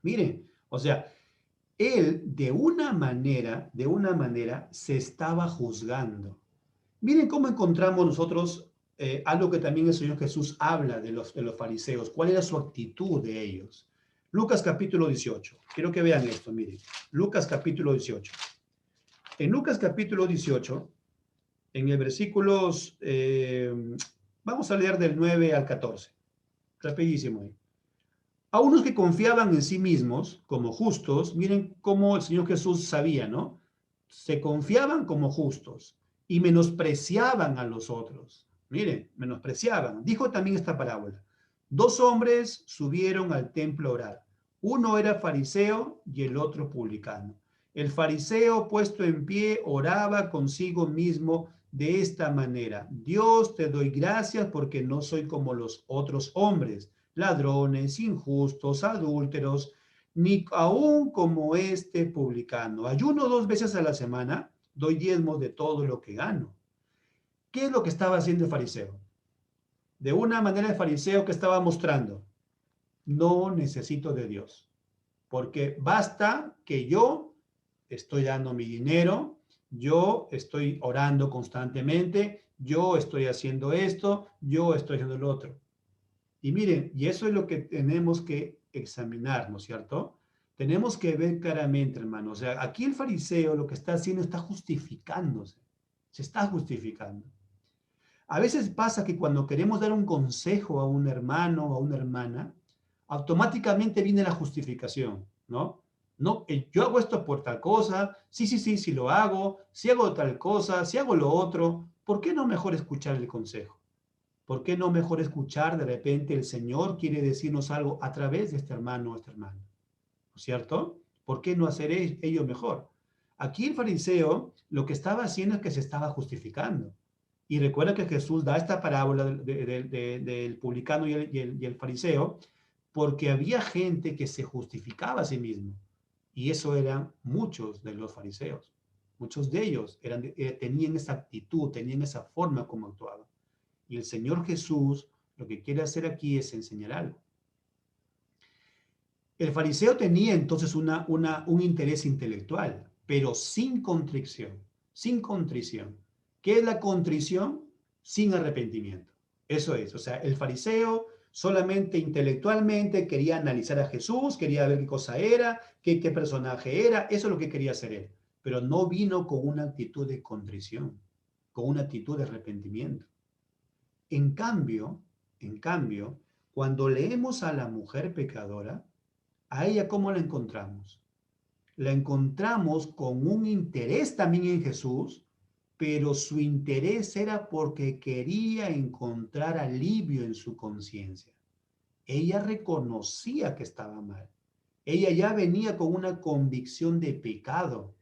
Miren, o sea, él de una manera, se estaba juzgando. Miren cómo encontramos nosotros algo que también el Señor Jesús habla de los fariseos, cuál era su actitud de ellos. Lucas capítulo 18. Quiero que vean esto, miren. Lucas capítulo 18. En Lucas capítulo 18, en el versículos, vamos a leer del 9 al 14, rapidísimo ahí. A unos que confiaban en sí mismos como justos, miren cómo el Señor Jesús sabía, ¿no? Se confiaban como justos y menospreciaban a los otros. Miren, menospreciaban. Dijo también esta parábola. Dos hombres subieron al templo a orar. Uno era fariseo y el otro publicano. El fariseo, puesto en pie, oraba consigo mismo de esta manera: Dios, te doy gracias porque no soy como los otros hombres, ladrones, injustos, adúlteros, ni aún como este publicano. Ayuno 2 veces a la semana, doy diezmos de todo lo que gano. ¿Qué es lo que estaba haciendo el fariseo? De una manera el fariseo que estaba mostrando: no necesito de Dios, porque basta que yo estoy dando mi dinero, yo estoy orando constantemente, yo estoy haciendo esto, yo estoy haciendo lo otro. Y miren, y eso es lo que tenemos que examinar, ¿no es cierto? Tenemos que ver claramente, hermano. O sea, aquí el fariseo lo que está haciendo está justificándose. Se está justificando. A veces pasa que cuando queremos dar un consejo a un hermano o a una hermana, automáticamente viene la justificación, ¿no? No, yo hago esto por tal cosa, sí, sí, sí, sí lo hago, si hago tal cosa, si hago lo otro, ¿por qué no mejor escuchar el consejo? ¿Por qué no mejor escuchar? De repente el Señor quiere decirnos algo a través de este hermano o esta hermana, ¿no es cierto? ¿Por qué no hacer ello mejor? Aquí el fariseo lo que estaba haciendo es que se estaba justificando. Y recuerda que Jesús da esta parábola del publicano y el fariseo porque había gente que se justificaba a sí mismo. Y eso eran muchos de los fariseos. Muchos de ellos tenían esa actitud, tenían esa forma como actuaban. Y el Señor Jesús lo que quiere hacer aquí es enseñar algo. El fariseo tenía entonces un interés intelectual, pero sin contrición, sin contrición. ¿Qué es la contrición? Sin arrepentimiento. Eso es, o sea, el fariseo solamente intelectualmente quería analizar a Jesús, quería ver qué cosa era, qué personaje era, eso es lo que quería hacer él, pero no vino con una actitud de contrición, con una actitud de arrepentimiento. En cambio, cuando leemos a la mujer pecadora, a ella, ¿cómo la encontramos? La encontramos con un interés también en Jesús, pero su interés era porque quería encontrar alivio en su conciencia. Ella reconocía que estaba mal. Ella ya venía con una convicción de pecado.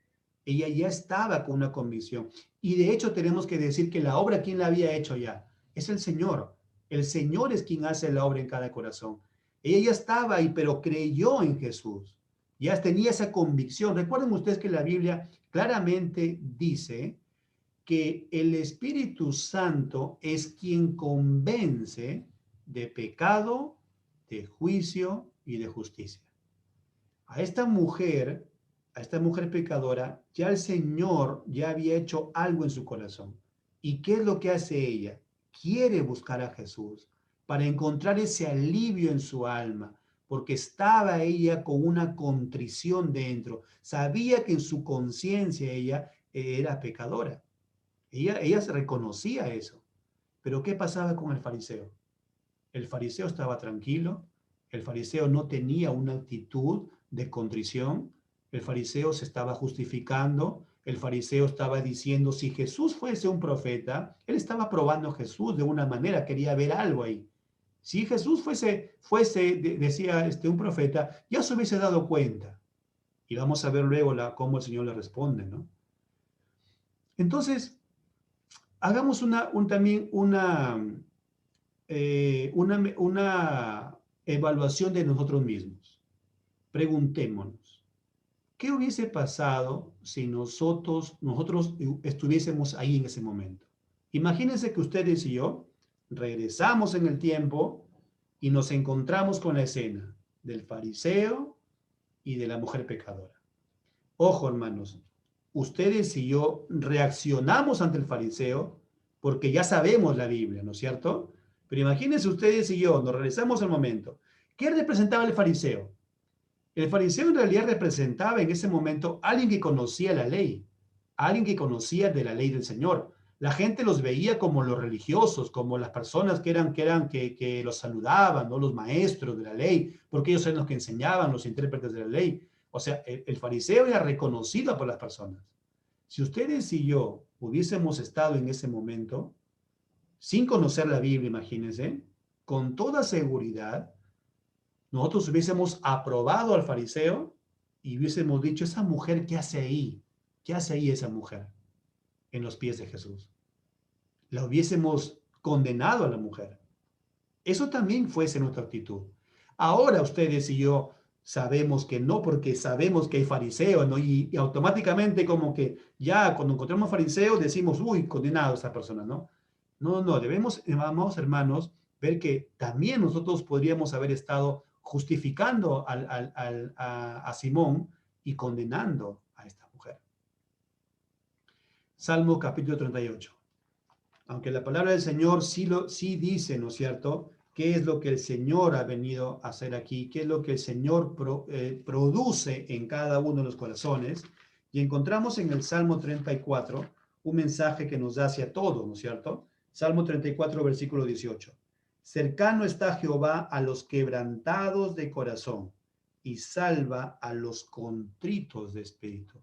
Ella ya estaba con una convicción. Y de hecho tenemos que decir que la obra, ¿quién la había hecho ya? Es el Señor. El Señor es quien hace la obra en cada corazón. Ella ya estaba ahí, pero creyó en Jesús. Ya tenía esa convicción. Recuerden ustedes que la Biblia claramente dice que el Espíritu Santo es quien convence de pecado, de juicio y de justicia. A esta mujer pecadora, ya el Señor ya había hecho algo en su corazón. ¿Y qué es lo que hace ella? Quiere buscar a Jesús para encontrar ese alivio en su alma, porque estaba ella con una contrición dentro. Sabía que en su conciencia ella era pecadora. Ella se reconocía eso. Pero ¿qué pasaba con el fariseo? El fariseo estaba tranquilo, el fariseo no tenía una actitud de contrición, el fariseo se estaba justificando, el fariseo estaba diciendo, si Jesús fuese un profeta, él estaba probando a Jesús de una manera, quería ver algo ahí. Si Jesús decía un profeta, ya se hubiese dado cuenta. Y vamos a ver luego cómo el Señor le responde, ¿no? Entonces, hagamos también una evaluación de nosotros mismos. Preguntémonos, ¿qué hubiese pasado si nosotros estuviésemos ahí en ese momento? Imagínense que ustedes y yo regresamos en el tiempo y nos encontramos con la escena del fariseo y de la mujer pecadora. Ojo, hermanos, ustedes y yo reaccionamos ante el fariseo porque ya sabemos la Biblia, ¿no es cierto? Pero imagínense ustedes y yo, nos regresamos al momento. ¿Qué representaba el fariseo? El fariseo en realidad representaba en ese momento a alguien que conocía la ley, alguien que conocía de la ley del Señor. La gente los veía como los religiosos, como las personas que los saludaban, ¿no? Los maestros de la ley, porque ellos eran los que enseñaban, los intérpretes de la ley. O sea, el fariseo era reconocido por las personas. Si ustedes y yo hubiésemos estado en ese momento, sin conocer la Biblia, imagínense, con toda seguridad, nosotros hubiésemos aprobado al fariseo y hubiésemos dicho, esa mujer, ¿qué hace ahí? ¿Qué hace ahí esa mujer en los pies de Jesús? La hubiésemos condenado a la mujer. Eso también fuese nuestra actitud. Ahora ustedes y yo sabemos que no, porque sabemos que hay fariseos, ¿no? Y automáticamente como que ya cuando encontramos fariseos decimos, uy, condenado a esa persona, ¿no? No, no, debemos, amados hermanos, ver que también nosotros podríamos haber estado justificando a Simón y condenando a esta mujer. Salmo capítulo 38. Aunque la palabra del Señor sí dice, ¿no es cierto?, qué es lo que el Señor ha venido a hacer aquí, qué es lo que el Señor produce en cada uno de los corazones. Y encontramos en el Salmo 34 un mensaje que nos da hacia todo, ¿no es cierto? Salmo 34, versículo 18. Cercano está Jehová a los quebrantados de corazón y salva a los contritos de espíritu.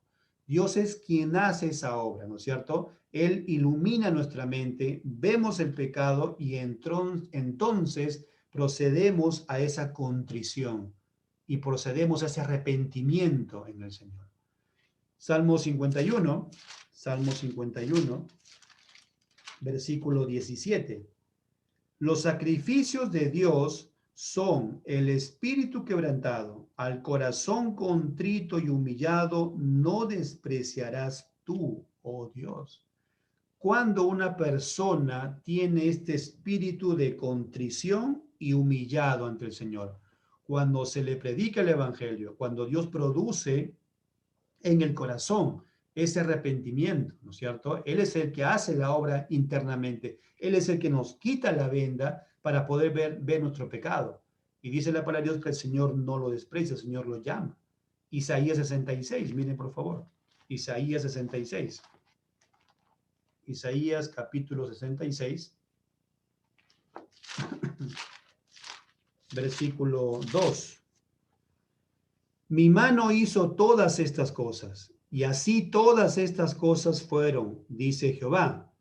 Dios es quien hace esa obra, ¿no es cierto? Él ilumina nuestra mente, vemos el pecado y entonces procedemos a esa contrición y procedemos a ese arrepentimiento en el Señor. Salmo 51, versículo 17. Los sacrificios de Dios son el espíritu quebrantado, al corazón contrito y humillado no despreciarás tú, oh Dios. Cuando una persona tiene este espíritu de contrición y humillado ante el Señor, cuando se le predica el evangelio, cuando Dios produce en el corazón ese arrepentimiento, ¿no es cierto? Él es el que hace la obra internamente. Él es el que nos quita la venda para poder ver nuestro pecado. Y dice la palabra de Dios que el Señor no lo desprecia, el Señor lo llama. Isaías 66, miren por favor. Isaías 66. Isaías capítulo 66, versículo 2. Mi mano hizo todas estas cosas, y así todas estas cosas fueron, dice Jehová.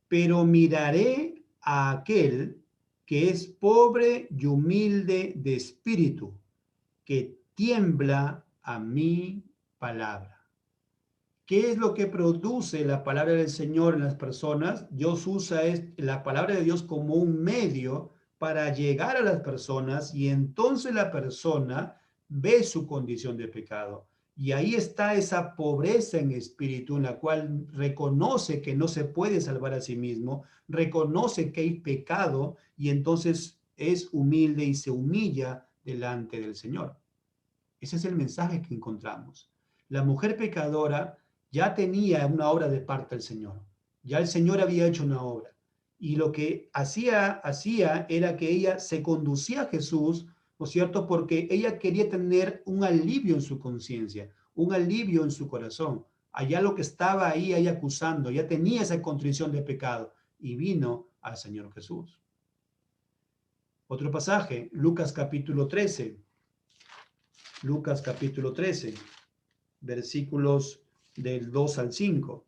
Pero miraré a aquel que es pobre y humilde de espíritu, que tiembla a mi palabra. ¿Qué es lo que produce la palabra del Señor en las personas? Dios usa la palabra de Dios como un medio para llegar a las personas y entonces la persona ve su condición de pecado. Y ahí está esa pobreza en espíritu en la cual reconoce que no se puede salvar a sí mismo, reconoce que hay pecado y entonces es humilde y se humilla delante del Señor. Ese es el mensaje que encontramos. La mujer pecadora ya tenía una obra de parte del Señor. Ya el Señor había hecho una obra. Y lo que hacía era que ella se conducía a Jesús, ¿no es cierto? Porque ella quería tener un alivio en su conciencia, un alivio en su corazón. Allá lo que estaba ahí acusando, ya tenía esa contrición de pecado y vino al Señor Jesús. Otro pasaje, Lucas capítulo 13. Lucas capítulo 13, versículos del 2 al 5.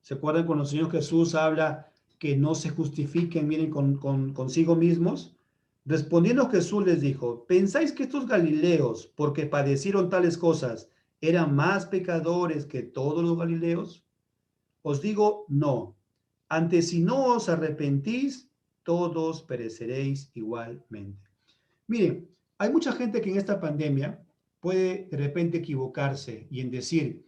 ¿Se acuerdan cuando el Señor Jesús habla que no se justifiquen, miren, consigo mismos? Respondiendo Jesús les dijo, ¿pensáis que estos galileos, porque padecieron tales cosas, eran más pecadores que todos los galileos? Os digo, no. Antes, si no os arrepentís, todos pereceréis igualmente. Miren, hay mucha gente que en esta pandemia puede de repente equivocarse y en decir,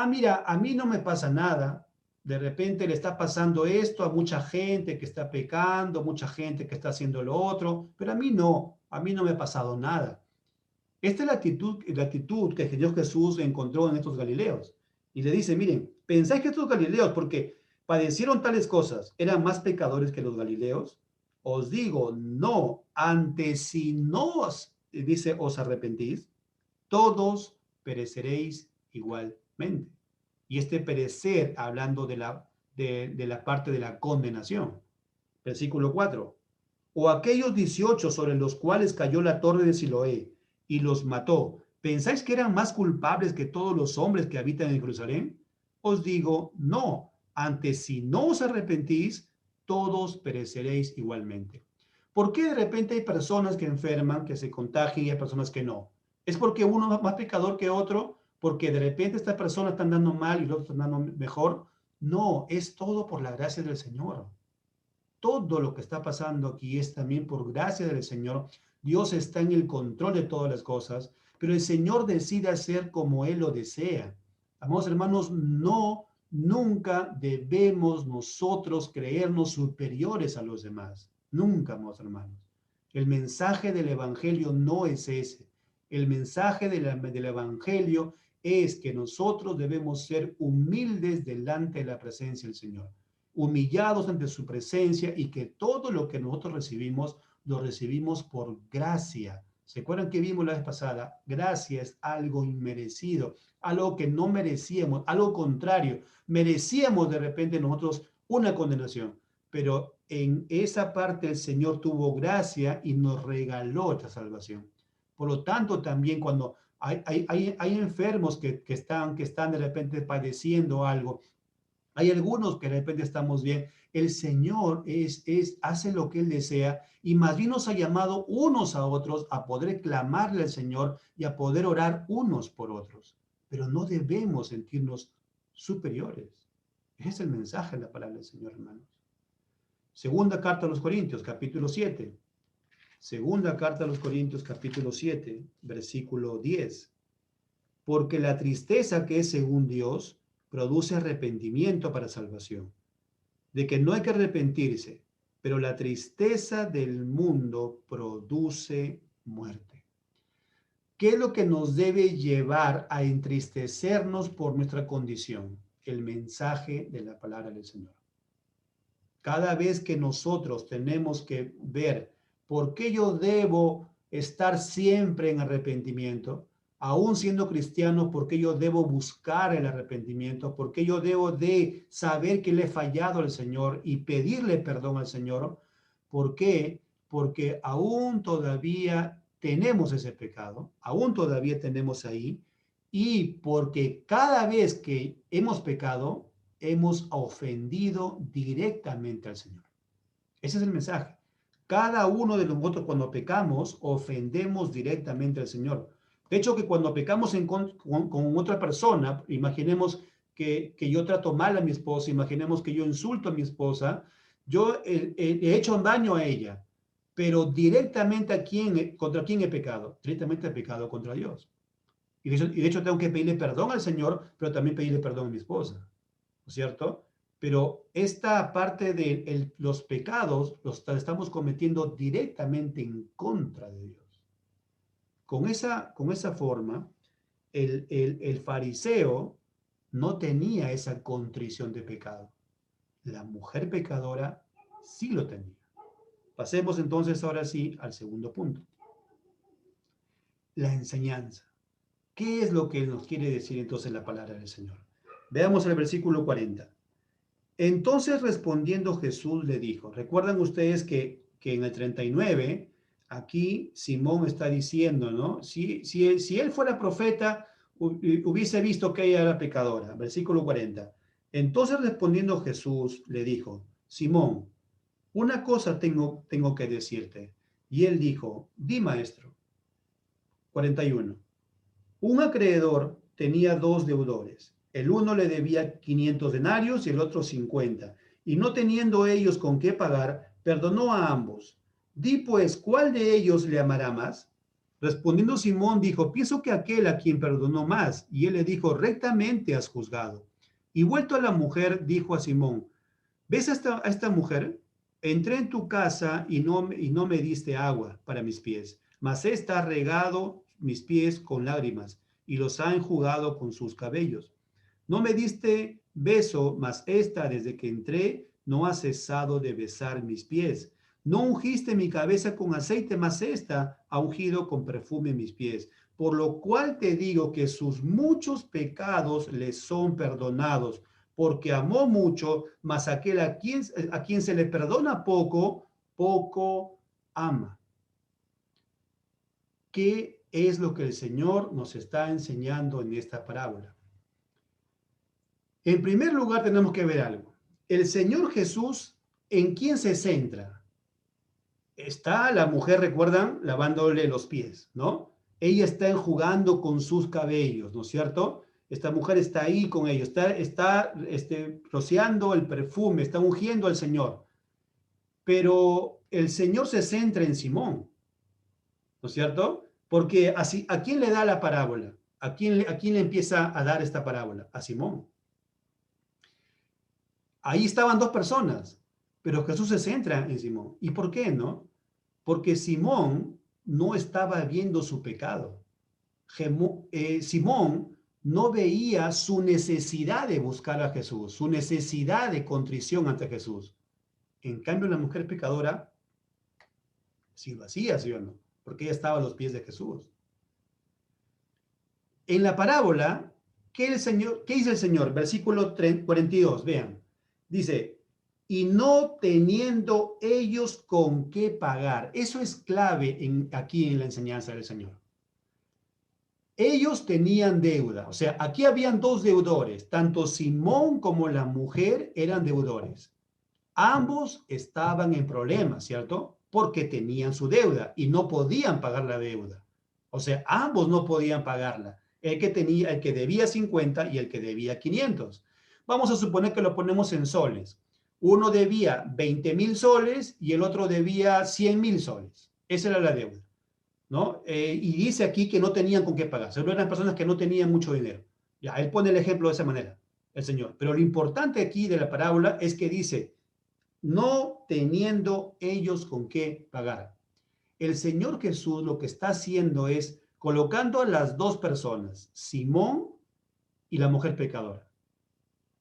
mira, a mí no me pasa nada, de repente le está pasando esto a mucha gente que está pecando, mucha gente que está haciendo lo otro, pero a mí no me ha pasado nada. Esta es la actitud que Dios Jesús encontró en estos galileos. Y le dice, miren, ¿pensáis que estos galileos, porque padecieron tales cosas, eran más pecadores que los galileos? Os digo, no, antes si no os arrepentís, todos pereceréis igualmente. Y este perecer, hablando de la parte de la condenación. Versículo 4. O aquellos 18 sobre los cuales cayó la torre de Siloé y los mató, ¿pensáis que eran más culpables que todos los hombres que habitan en Jerusalén? Os digo, no, antes si no os arrepentís, todos pereceréis igualmente. ¿Por qué de repente hay personas que enferman, que se contagian y hay personas que no? ¿Es porque uno es más pecador que otro? ¿Porque de repente estas personas están dando mal y los otros están dando mejor? No, es todo por la gracia del Señor. Todo lo que está pasando aquí es también por gracia del Señor. Dios está en el control de todas las cosas, pero el Señor decide hacer como Él lo desea. Amados hermanos, no, nunca debemos nosotros creernos superiores a los demás. Nunca, amados hermanos. El mensaje del Evangelio no es ese. El mensaje del Evangelio es que nosotros debemos ser humildes delante de la presencia del Señor, humillados ante su presencia, y que todo lo que nosotros recibimos, lo recibimos por gracia. ¿Se acuerdan que vimos la vez pasada? Gracia es algo inmerecido, algo que no merecíamos, algo contrario. Merecíamos de repente nosotros una condenación, pero en esa parte el Señor tuvo gracia y nos regaló esta salvación. Por lo tanto, también cuando hay enfermos que están de repente padeciendo algo, hay algunos que de repente estamos bien. El Señor hace lo que Él desea, y más bien nos ha llamado unos a otros a poder clamarle al Señor y a poder orar unos por otros. Pero no debemos sentirnos superiores. Ese es el mensaje de la palabra del Señor, hermanos. Segunda carta a los Corintios, capítulo 7. Segunda carta a los Corintios, capítulo 7, versículo 10. Porque la tristeza que es según Dios produce arrepentimiento para salvación, de que no hay que arrepentirse, pero la tristeza del mundo produce muerte. ¿Qué es lo que nos debe llevar a entristecernos por nuestra condición? El mensaje de la palabra del Señor. Cada vez que nosotros tenemos que ver por qué yo debo estar siempre en arrepentimiento, aún siendo cristiano, por qué yo debo buscar el arrepentimiento, por qué yo debo de saber que le he fallado al Señor y pedirle perdón al Señor. ¿Por qué? Porque aún todavía tenemos ese pecado, aún todavía tenemos ahí, y porque cada vez que hemos pecado, hemos ofendido directamente al Señor. Ese es el mensaje. Cada uno de nosotros, cuando pecamos, ofendemos directamente al Señor. De hecho, que cuando pecamos con otra persona, imaginemos que yo trato mal a mi esposa, imaginemos que yo insulto a mi esposa, yo he hecho un daño a ella, pero directamente ¿contra quién he pecado? Directamente he pecado contra Dios. Y de hecho tengo que pedirle perdón al Señor, pero también pedirle perdón a mi esposa, ¿no es cierto? Pero esta parte de los pecados los estamos cometiendo directamente en contra de Dios. Con esa forma, el fariseo no tenía esa contrición de pecado. La mujer pecadora sí lo tenía. Pasemos entonces ahora sí al segundo punto. La enseñanza. ¿Qué es lo que nos quiere decir entonces la palabra del Señor? Veamos el versículo 40. Entonces respondiendo Jesús le dijo, recuerdan ustedes que en el 39, aquí Simón está diciendo, ¿no? Si él fuera profeta, hubiese visto que ella era pecadora. Versículo 40. Entonces respondiendo Jesús le dijo, Simón, una cosa tengo que decirte. Y él dijo, di maestro. 41. Un acreedor tenía dos deudores. El uno le debía 500 denarios y el otro 50. Y no teniendo ellos con qué pagar, perdonó a ambos. Di pues, ¿cuál de ellos le amará más? Respondiendo Simón dijo, pienso que aquel a quien perdonó más. Y él le dijo, rectamente has juzgado. Y vuelto a la mujer, dijo a Simón, ¿ves a esta mujer? Entré en tu casa y no me diste agua para mis pies, mas ésta ha regado mis pies con lágrimas y los ha enjugado con sus cabellos. No me diste beso, mas ésta desde que entré no ha cesado de besar mis pies. No ungiste mi cabeza con aceite, mas ésta ha ungido con perfume mis pies. por lo cual te digo que sus muchos pecados le son perdonados, porque amó mucho, mas aquel a quien se le perdona poco, poco ama. ¿Qué es lo que el Señor nos está enseñando en esta parábola? En primer lugar, tenemos que ver algo. El Señor Jesús, ¿en quién se centra? Está la mujer, recuerdan, lavándole los pies, ¿no? Ella está enjugando con sus cabellos, ¿no es cierto? Esta mujer está ahí con ellos, está rociando el perfume, está ungiendo al Señor. Pero el Señor se centra en Simón, ¿no es cierto? Porque así, ¿a quién le da la parábola? ¿A quién le empieza a dar esta parábola? A Simón. Ahí estaban dos personas, pero Jesús se centra en Simón. ¿Y por qué no? Porque Simón no estaba viendo su pecado. Simón no veía su necesidad de buscar a Jesús, su necesidad de contrición ante Jesús. En cambio, la mujer pecadora sí lo hacía, ¿sí o no? Porque ella estaba a los pies de Jesús. En la parábola, ¿qué dice el Señor? Versículo 42, vean. Dice, y no teniendo ellos con qué pagar. Eso es clave aquí en la enseñanza del Señor. Ellos tenían deuda, o sea, aquí habían dos deudores, tanto Simón como la mujer eran deudores. Ambos estaban en problemas, ¿cierto? Porque tenían su deuda y no podían pagar la deuda. O sea, ambos no podían pagarla. El que debía 50 y el que debía 500. Vamos a suponer que lo ponemos en soles. Uno debía 20.000 soles y el otro debía 100.000 soles. Esa era la deuda, ¿no? Y dice aquí que no tenían con qué pagar. Solo eran personas que no tenían mucho dinero. Ya, él pone el ejemplo de esa manera, el Señor. Pero lo importante aquí de la parábola es que dice, no teniendo ellos con qué pagar. El Señor Jesús lo que está haciendo es colocando a las dos personas, Simón y la mujer pecadora.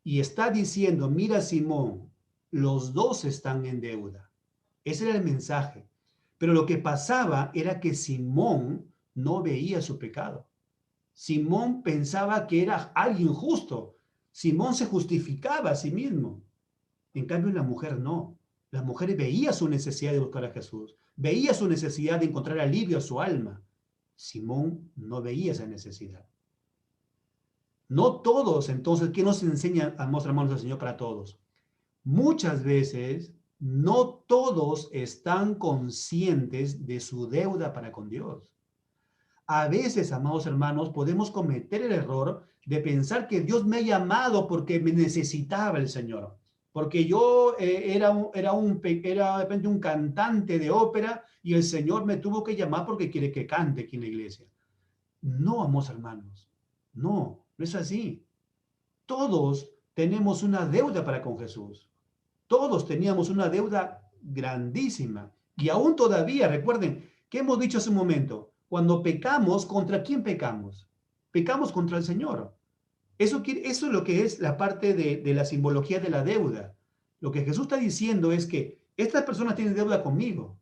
Y está diciendo, mira Simón, los dos están en deuda. Ese era el mensaje. Pero lo que pasaba era que Simón no veía su pecado. Simón pensaba que era alguien justo. Simón se justificaba a sí mismo. En cambio, la mujer no. La mujer veía su necesidad de buscar a Jesús, veía su necesidad de encontrar alivio a su alma. Simón no veía esa necesidad. No todos, entonces, ¿qué nos enseña a mostrar manos del Señor para todos? Muchas veces, no todos están conscientes de su deuda para con Dios. A veces, amados hermanos, podemos cometer el error de pensar que Dios me ha llamado porque me necesitaba el Señor. Porque yo era de repente un cantante de ópera y el Señor me tuvo que llamar porque quiere que cante aquí en la iglesia. No, amados hermanos, no es así. Todos tenemos una deuda para con Jesús. Todos teníamos una deuda grandísima. Y aún todavía, recuerden, ¿qué hemos dicho hace un momento? Cuando pecamos, ¿contra quién pecamos? Pecamos contra el Señor. Eso es lo que es la parte de la simbología de la deuda. Lo que Jesús está diciendo es que estas personas tienen deuda conmigo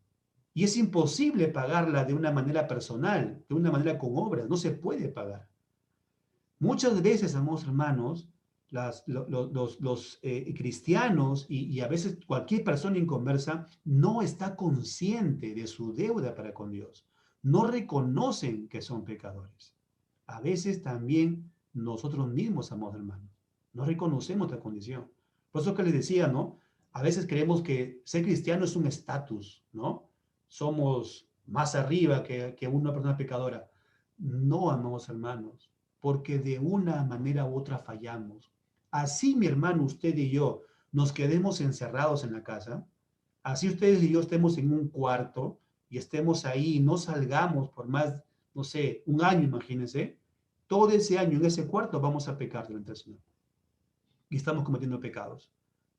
y es imposible pagarla de una manera personal, de una manera con obras. No se puede pagar. Muchas veces, amados hermanos, los cristianos y a veces cualquier persona inconversa no está consciente de su deuda para con Dios. No reconocen que son pecadores. A veces también nosotros mismos, amados hermanos, no reconocemos la condición. Por eso que les decía, ¿no? A veces creemos que ser cristiano es un estatus, ¿no? Somos más arriba que una persona pecadora. No, amados hermanos, porque de una manera u otra fallamos. Así, mi hermano, usted y yo nos quedemos encerrados en la casa, así ustedes y yo estemos en un cuarto y estemos ahí y no salgamos por más, no sé, un año, imagínense, todo ese año en ese cuarto vamos a pecar delante del Señor. Y estamos cometiendo pecados.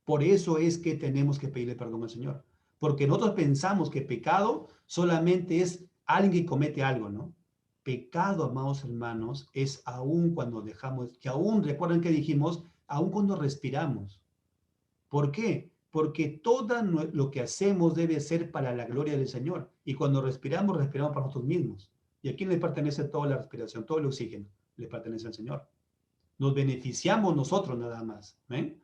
Por eso es que tenemos que pedirle perdón al Señor. Porque nosotros pensamos que pecado solamente es alguien que comete algo, ¿no? Pecado, amados hermanos, es aún cuando dejamos, que aún, recuerden que dijimos, aún cuando respiramos. ¿Por qué? Porque todo lo que hacemos debe ser para la gloria del Señor. Y cuando respiramos, respiramos para nosotros mismos. ¿Y a quién le pertenece toda la respiración, todo el oxígeno? Le pertenece al Señor. Nos beneficiamos nosotros nada más. ¿Ven?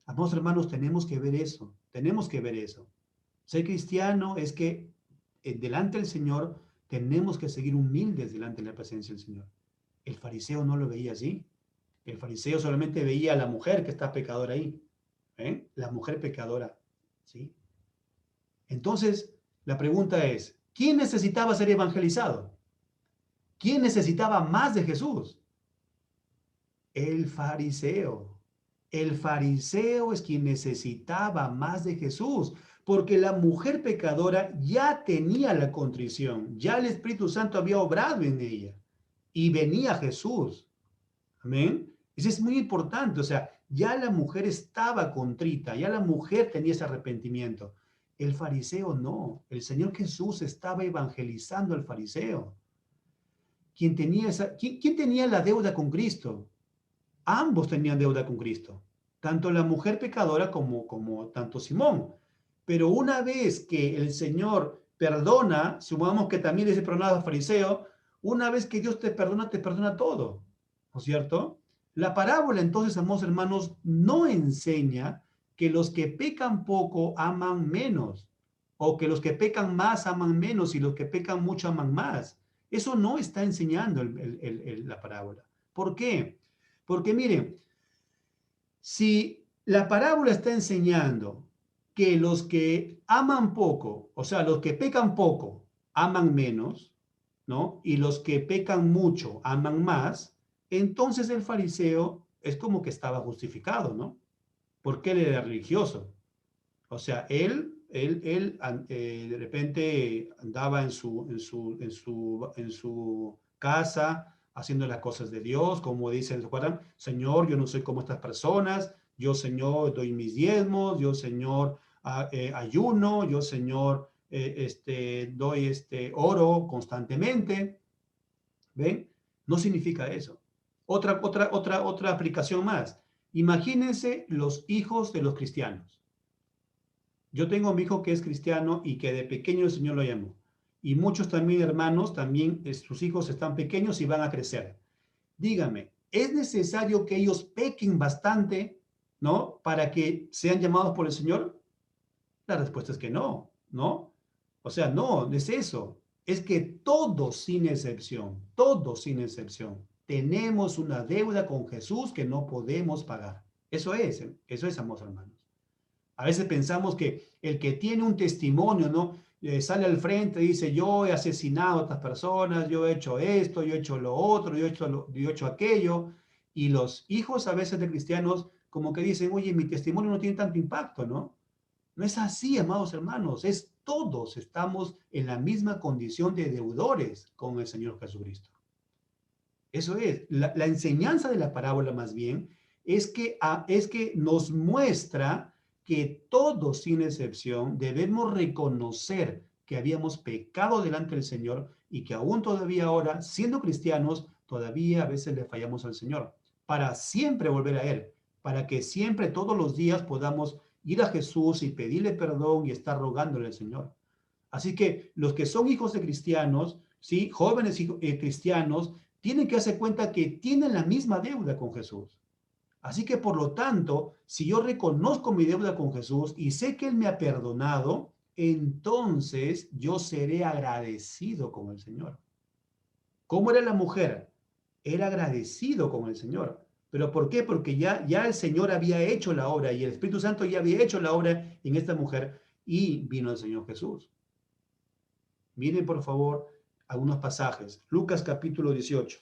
Amados hermanos, tenemos que ver eso. Tenemos que ver eso. Ser cristiano es que delante del Señor tenemos que seguir humildes delante de la presencia del Señor. El fariseo no lo veía así. El fariseo solamente veía a la mujer que está pecadora ahí. ¿Eh? La mujer pecadora. ¿Sí? Entonces, la pregunta es, ¿quién necesitaba ser evangelizado? ¿Quién necesitaba más de Jesús? El fariseo. El fariseo es quien necesitaba más de Jesús, porque la mujer pecadora ya tenía la contrición, ya el Espíritu Santo había obrado en ella y venía Jesús. Amén. Eso es muy importante, o sea, ya la mujer estaba contrita, ya la mujer tenía ese arrepentimiento. El fariseo no, el Señor Jesús estaba evangelizando al fariseo. ¿Quién tenía la deuda con Cristo? Ambos tenían deuda con Cristo, tanto la mujer pecadora como tanto Simón. Pero una vez que el Señor perdona, supongamos que también ese perdonado al fariseo, una vez que Dios te perdona todo, ¿no es cierto? La parábola entonces, amados hermanos, no enseña que los que pecan poco aman menos, o que los que pecan más aman menos y los que pecan mucho aman más. Eso no está enseñando la parábola. ¿Por qué? Porque miren, si la parábola está enseñando que los que aman poco, o sea, los que pecan poco, aman menos, ¿no? Y los que pecan mucho, aman más, entonces el fariseo es como que estaba justificado, ¿no? Porque él era religioso. O sea, él de repente andaba en su casa haciendo las cosas de Dios, como dicen, ¿se acuerdan? Señor, yo no soy como estas personas, yo, Señor, doy mis diezmos, yo, Señor, ayuno, yo, Señor, doy oro constantemente. ¿Ven? No significa eso. Otra aplicación más. Imagínense los hijos de los cristianos. Yo tengo a mi hijo que es cristiano y que de pequeño el Señor lo llamó. Y muchos también hermanos, también sus hijos están pequeños y van a crecer. Dígame, ¿es necesario que ellos pequen bastante, ¿no? Para que sean llamados por el Señor? La respuesta es que no, ¿no? O sea, no es eso. Es que todos sin excepción, tenemos una deuda con Jesús que no podemos pagar. Eso es, amados hermanos. A veces pensamos que el que tiene un testimonio, ¿no? Sale al frente y dice, yo he asesinado a estas personas, yo he hecho esto, yo he hecho lo otro, yo he hecho aquello. Y los hijos a veces de cristianos como que dicen, oye, mi testimonio no tiene tanto impacto, ¿no? No es así, amados hermanos, todos estamos en la misma condición de deudores con el Señor Jesucristo. Eso es, la enseñanza de la parábola más bien es que nos muestra que todos sin excepción debemos reconocer que habíamos pecado delante del Señor y que aún todavía ahora, siendo cristianos, todavía a veces le fallamos al Señor, para siempre volver a Él, para que siempre todos los días podamos ir a Jesús y pedirle perdón y estar rogándole al Señor. Así que los que son hijos de cristianos, ¿sí? Jóvenes cristianos, tienen que darse cuenta que tienen la misma deuda con Jesús. Así que por lo tanto, si yo reconozco mi deuda con Jesús y sé que Él me ha perdonado, entonces yo seré agradecido con el Señor. ¿Cómo era la mujer? Era agradecido con el Señor. ¿Pero por qué? Porque ya el Señor había hecho la obra y el Espíritu Santo ya había hecho la obra en esta mujer y vino el Señor Jesús. Miren, por favor, algunos pasajes. Lucas capítulo 18.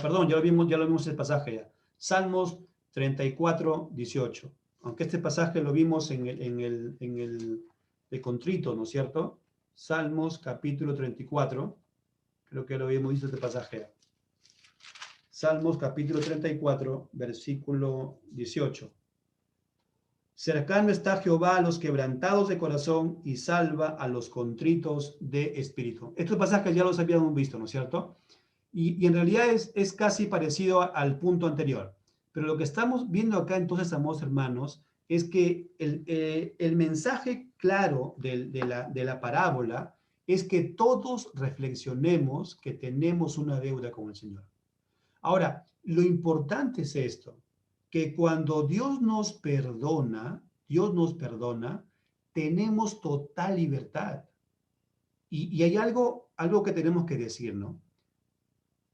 Perdón, ya lo vimos el pasaje ya. Salmos 34, 18. Aunque este pasaje lo vimos en el de contrito, ¿no es cierto? Salmos capítulo 34. Creo que lo habíamos visto este pasaje. Salmos capítulo 34, versículo 18. Cercano está Jehová a los quebrantados de corazón y salva a los contritos de espíritu. Estos pasajes ya los habíamos visto, ¿no es cierto? Y en realidad es casi parecido al punto anterior. Pero lo que estamos viendo acá entonces, amados hermanos, es que el mensaje claro de la parábola es que todos reflexionemos que tenemos una deuda con el Señor. Ahora, lo importante es esto, que cuando Dios nos perdona, tenemos total libertad. Y hay algo que tenemos que decir, ¿no?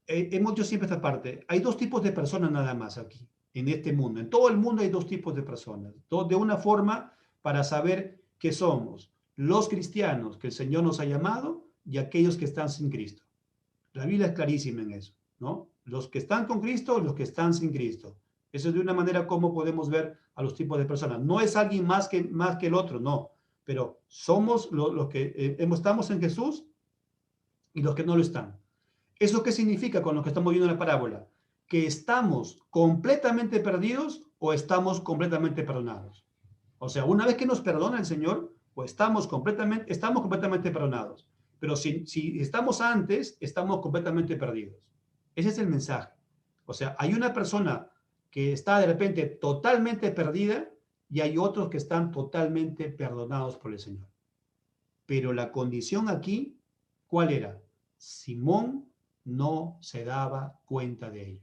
Hemos dicho siempre esta parte. Hay dos tipos de personas nada más aquí, en este mundo. En todo el mundo hay dos tipos de personas. De una forma para saber qué somos. Los cristianos que el Señor nos ha llamado y aquellos que están sin Cristo. La Biblia es clarísima en eso, ¿no? Los que están con Cristo, los que están sin Cristo. Eso es de una manera como podemos ver a los tipos de personas. No es alguien más que el otro, no. Pero somos los que estamos en Jesús y los que no lo están. ¿Eso qué significa con lo que estamos viendo en la parábola? Que estamos completamente perdidos o estamos completamente perdonados. O sea, una vez que nos perdona el Señor, pues estamos completamente perdonados. Pero si estamos antes, estamos completamente perdidos. Ese es el mensaje. O sea, hay una persona que está de repente totalmente perdida y hay otros que están totalmente perdonados por el Señor. Pero la condición aquí, ¿cuál era? Simón no se daba cuenta de ello.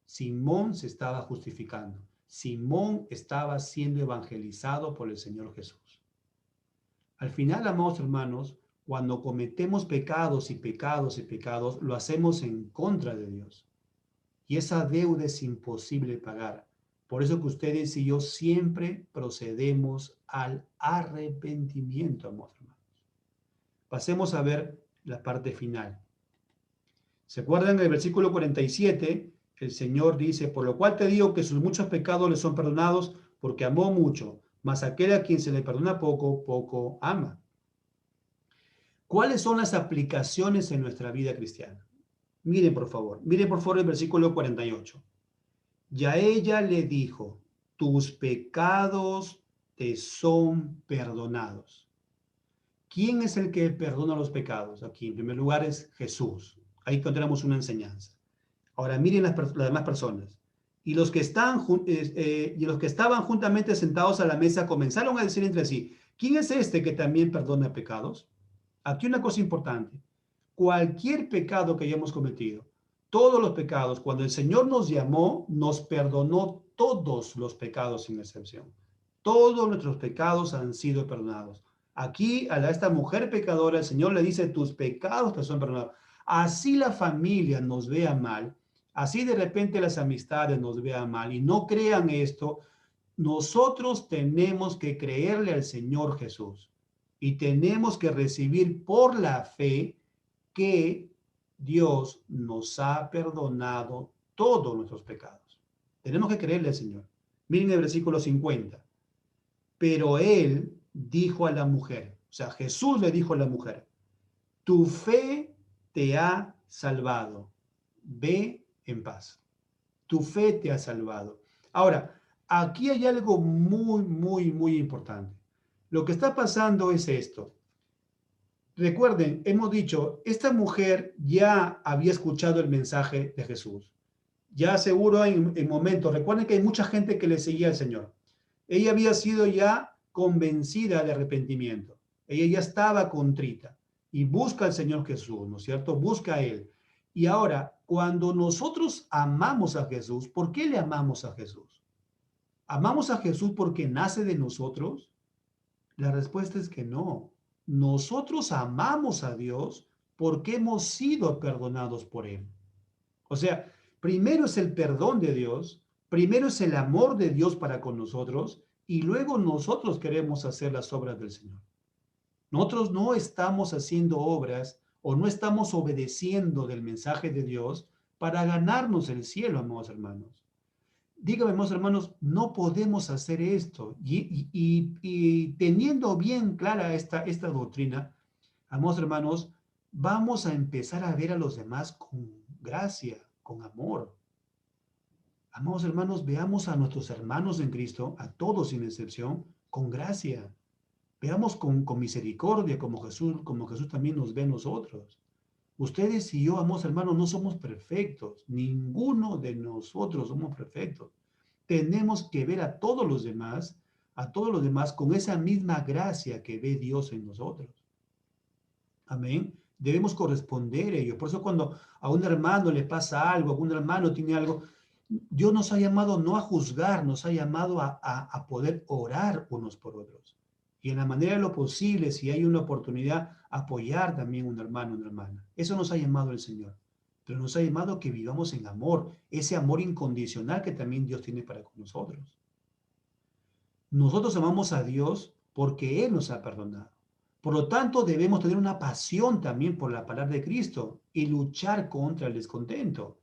Simón se estaba justificando. Simón estaba siendo evangelizado por el Señor Jesús. Al final, amados hermanos, cuando cometemos pecados y pecados y pecados, lo hacemos en contra de Dios. Y esa deuda es imposible pagar. Por eso que ustedes y yo siempre procedemos al arrepentimiento, amados hermanos. Pasemos a ver la parte final. ¿Se acuerdan del versículo 47? El Señor dice, por lo cual te digo que sus muchos pecados le son perdonados porque amó mucho, mas aquel a quien se le perdona poco, poco ama. ¿Cuáles son las aplicaciones en nuestra vida cristiana? Miren por favor el versículo 48. Y a ella le dijo, tus pecados te son perdonados. ¿Quién es el que perdona los pecados? Aquí en primer lugar es Jesús. Ahí encontramos una enseñanza. Ahora miren las demás personas. Y los que estaban juntamente sentados a la mesa comenzaron a decir entre sí, ¿quién es este que también perdona pecados? Aquí una cosa importante. Cualquier pecado que hayamos cometido, todos los pecados, cuando el Señor nos llamó, nos perdonó todos los pecados sin excepción. Todos nuestros pecados han sido perdonados. Aquí a esta mujer pecadora, el Señor le dice, tus pecados te son perdonados. Así la familia nos vea mal, así de repente las amistades nos vean mal y no crean esto, nosotros tenemos que creerle al Señor Jesús y tenemos que recibir por la fe que Dios nos ha perdonado todos nuestros pecados. Tenemos que creerle al Señor. Miren el versículo 50. Pero él dijo a la mujer, o sea, Jesús le dijo a la mujer, tu fe te ha salvado, ve en paz. Tu fe te ha salvado. Ahora, aquí hay algo muy importante. Lo que está pasando es esto. Recuerden, hemos dicho, esta mujer ya había escuchado el mensaje de Jesús. Ya seguro en momentos, recuerden que hay mucha gente que le seguía al Señor. Ella había sido ya convencida de arrepentimiento. Ella ya estaba contrita y busca al Señor Jesús, ¿no es cierto? Busca a Él. Y ahora, cuando nosotros amamos a Jesús, ¿por qué le amamos a Jesús? ¿Amamos a Jesús porque nace de nosotros? La respuesta es que no. Nosotros amamos a Dios porque hemos sido perdonados por Él. O sea, primero es el perdón de Dios, primero es el amor de Dios para con nosotros y luego nosotros queremos hacer las obras del Señor. Nosotros no estamos haciendo obras o no estamos obedeciendo del mensaje de Dios para ganarnos el cielo, amados hermanos. Dígame, hermanos hermanos, no podemos hacer esto. Y teniendo bien clara esta doctrina, amados hermanos, vamos a empezar a ver a los demás con gracia, con amor. Amados hermanos, veamos a nuestros hermanos en Cristo, a todos sin excepción, con gracia. Veamos con misericordia, como Jesús también nos ve a nosotros. Ustedes y yo, amados hermanos, no somos perfectos. Ninguno de nosotros somos perfectos. Tenemos que ver a todos los demás con esa misma gracia que ve Dios en nosotros. Amén. Debemos corresponder a ello. Por eso cuando a un hermano le pasa algo, a un hermano tiene algo, Dios nos ha llamado no a juzgar, nos ha llamado a poder orar unos por otros. Y en la manera de lo posible, si hay una oportunidad, apoyar también a un hermano, una hermana. Eso nos ha llamado el Señor. Pero nos ha llamado que vivamos en amor, ese amor incondicional que también Dios tiene para con nosotros. Nosotros amamos a Dios porque Él nos ha perdonado. Por lo tanto, debemos tener una pasión también por la palabra de Cristo y luchar contra el descontento.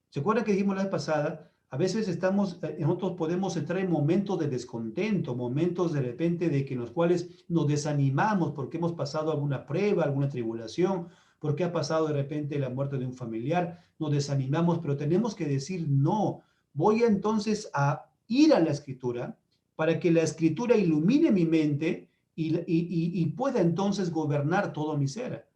¿Se acuerdan que dijimos la vez pasada? A veces nosotros podemos entrar en momentos de descontento, momentos de repente de que en los cuales nos desanimamos porque hemos pasado alguna prueba, alguna tribulación, porque ha pasado de repente la muerte de un familiar, nos desanimamos, pero tenemos que decir no. Voy entonces a ir a la Escritura para que la Escritura ilumine mi mente y pueda entonces gobernar todo mi ser.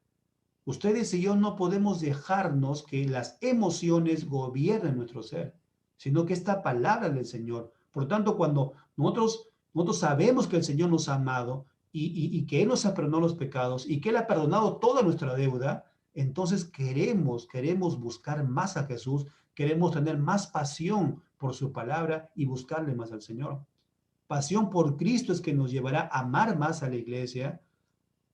Ustedes y yo no podemos dejarnos que las emociones gobiernen nuestro ser, sino que esta palabra del Señor. Por lo tanto, cuando nosotros sabemos que el Señor nos ha amado y que Él nos ha perdonado los pecados y que Él ha perdonado toda nuestra deuda, entonces queremos buscar más a Jesús, queremos tener más pasión por su palabra y buscarle más al Señor. Pasión por Cristo es que nos llevará a amar más a la iglesia,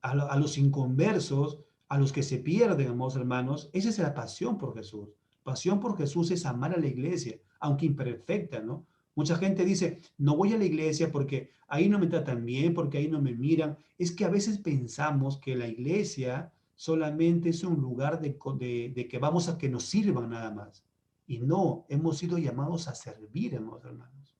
a los inconversos, a los que se pierden, amados hermanos. Esa es la pasión por Jesús. Pasión por Jesús es amar a la iglesia, aunque imperfecta, ¿no? Mucha gente dice, no voy a la iglesia porque ahí no me tratan bien, porque ahí no me miran. Es que a veces pensamos que la iglesia solamente es un lugar de que vamos a que nos sirvan nada más. Y no, hemos sido llamados a servir, amados hermanos.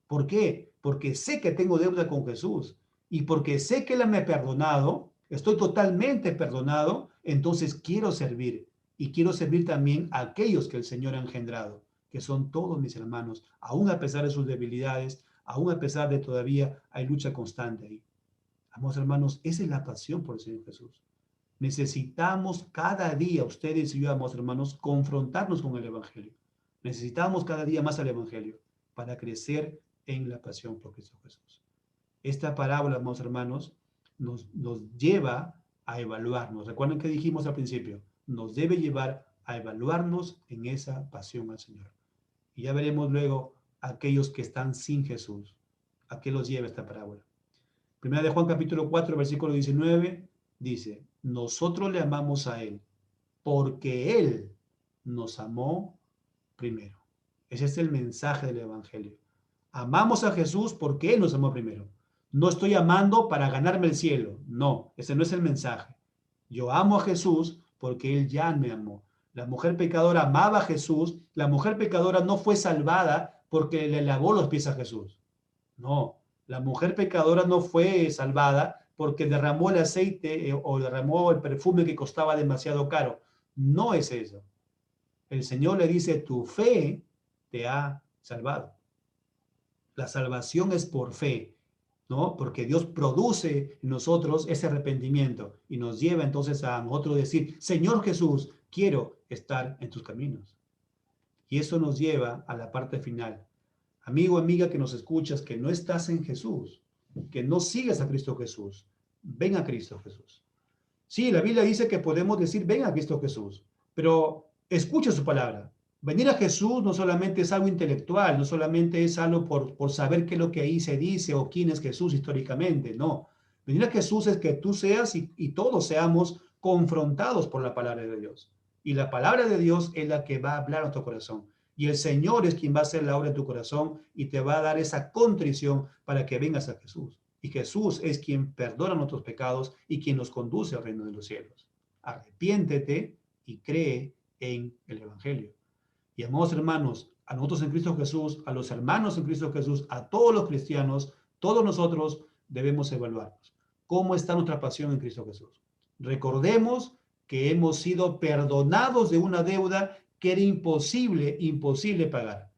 ¿Por qué? Porque sé que tengo deuda con Jesús y porque sé que Él me ha perdonado, estoy totalmente perdonado, entonces quiero servir y quiero servir también a aquellos que el Señor ha engendrado, que son todos mis hermanos, aún a pesar de sus debilidades, aún a pesar de todavía hay lucha constante ahí. Amados hermanos, esa es la pasión por el Señor Jesús. Necesitamos cada día, ustedes y yo, amados hermanos, confrontarnos con el Evangelio. Necesitamos cada día más al Evangelio para crecer en la pasión por Cristo Jesús. Esta parábola, amados hermanos, nos lleva a evaluarnos. Recuerden que dijimos al principio, nos debe llevar a evaluarnos en esa pasión al Señor. Y ya veremos luego a aquellos que están sin Jesús. ¿A qué los lleva esta parábola? Primera de Juan capítulo 4, versículo 19, dice, nosotros le amamos a Él porque Él nos amó primero. Ese es el mensaje del Evangelio. Amamos a Jesús porque Él nos amó primero. No estoy amando para ganarme el cielo. No, ese no es el mensaje. Yo amo a Jesús porque Él ya me amó. La mujer pecadora amaba a Jesús. La mujer pecadora no fue salvada porque le lavó los pies a Jesús. No, la mujer pecadora no fue salvada porque derramó el aceite o derramó el perfume que costaba demasiado caro. No es eso. El Señor le dice, tu fe te ha salvado. La salvación es por fe, ¿no? Porque Dios produce en nosotros ese arrepentimiento y nos lleva entonces a nosotros decir, Señor Jesús, quiero estar en tus caminos. Y eso nos lleva a la parte final. Amigo, amiga que nos escuchas, que no estás en Jesús, que no sigas a Cristo Jesús, ven a Cristo Jesús. Sí, la Biblia dice que podemos decir, ven a Cristo Jesús, pero escucha su palabra. Venir a Jesús no solamente es algo intelectual, no solamente es algo por saber qué es lo que ahí se dice o quién es Jesús históricamente, no. Venir a Jesús es que tú seas y todos seamos confrontados por la palabra de Dios. Y la palabra de Dios es la que va a hablar a tu corazón. Y el Señor es quien va a hacer la obra en tu corazón y te va a dar esa contrición para que vengas a Jesús. Y Jesús es quien perdona nuestros pecados y quien nos conduce al reino de los cielos. Arrepiéntete y cree en el Evangelio. Y amados hermanos, a nosotros en Cristo Jesús, a los hermanos en Cristo Jesús, a todos los cristianos, todos nosotros debemos evaluarnos. ¿Cómo está nuestra pasión en Cristo Jesús? Recordemos que hemos sido perdonados de una deuda que era imposible pagar.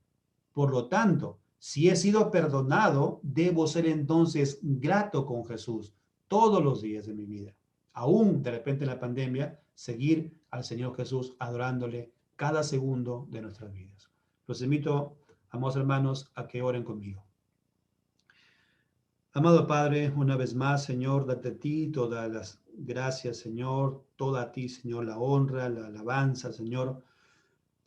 Por lo tanto, si he sido perdonado, debo ser entonces grato con Jesús todos los días de mi vida. Aún de repente en la pandemia, seguir al Señor Jesús adorándole cada segundo de nuestras vidas. Los invito, amados hermanos, a que oren conmigo. Amado Padre, una vez más, Señor, date a ti toda la Gracias, Señor. Toda a ti, Señor, la honra, la alabanza, Señor.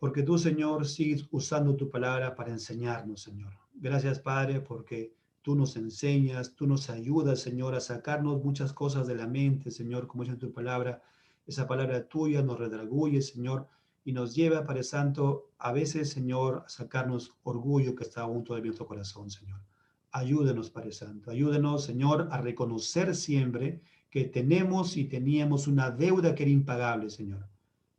Porque tú, Señor, sigues usando tu palabra para enseñarnos, Señor. Gracias, Padre, porque tú nos enseñas, tú nos ayudas, Señor, a sacarnos muchas cosas de la mente, Señor, como dice en tu palabra. Esa palabra tuya nos redarguye, Señor, y nos lleva, Padre Santo, a veces, Señor, a sacarnos orgullo que está aún todavía en nuestro corazón, Señor. Ayúdenos, Padre Santo. Ayúdenos, Señor, a reconocer siempre que tenemos y teníamos una deuda que era impagable, Señor.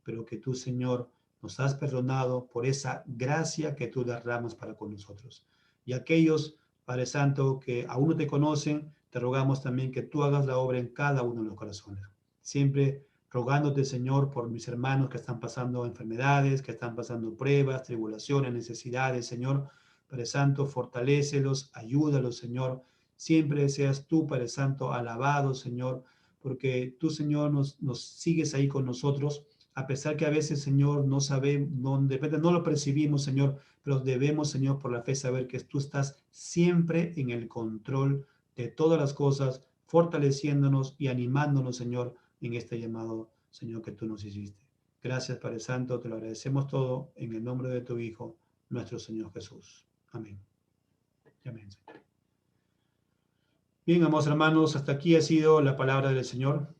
Pero que tú, Señor, nos has perdonado por esa gracia que tú derramas para con nosotros. Y aquellos, Padre Santo, que aún no te conocen, te rogamos también que tú hagas la obra en cada uno de los corazones. Siempre rogándote, Señor, por mis hermanos que están pasando enfermedades, que están pasando pruebas, tribulaciones, necesidades, Señor. Padre Santo, fortalécelos, ayúdalos, Señor. Siempre seas tú, Padre Santo, alabado, Señor, porque tú, Señor, nos sigues ahí con nosotros a pesar que a veces, Señor, no sabemos, no, de repente no lo percibimos, Señor, pero debemos, Señor, por la fe saber que tú estás siempre en el control de todas las cosas, fortaleciéndonos y animándonos, Señor, en este llamado, Señor, que tú nos hiciste. Gracias, Padre Santo, te lo agradecemos todo en el nombre de tu Hijo, nuestro Señor Jesús. Amén. Amén, Señor. Bien, amados hermanos, hasta aquí ha sido la palabra del Señor.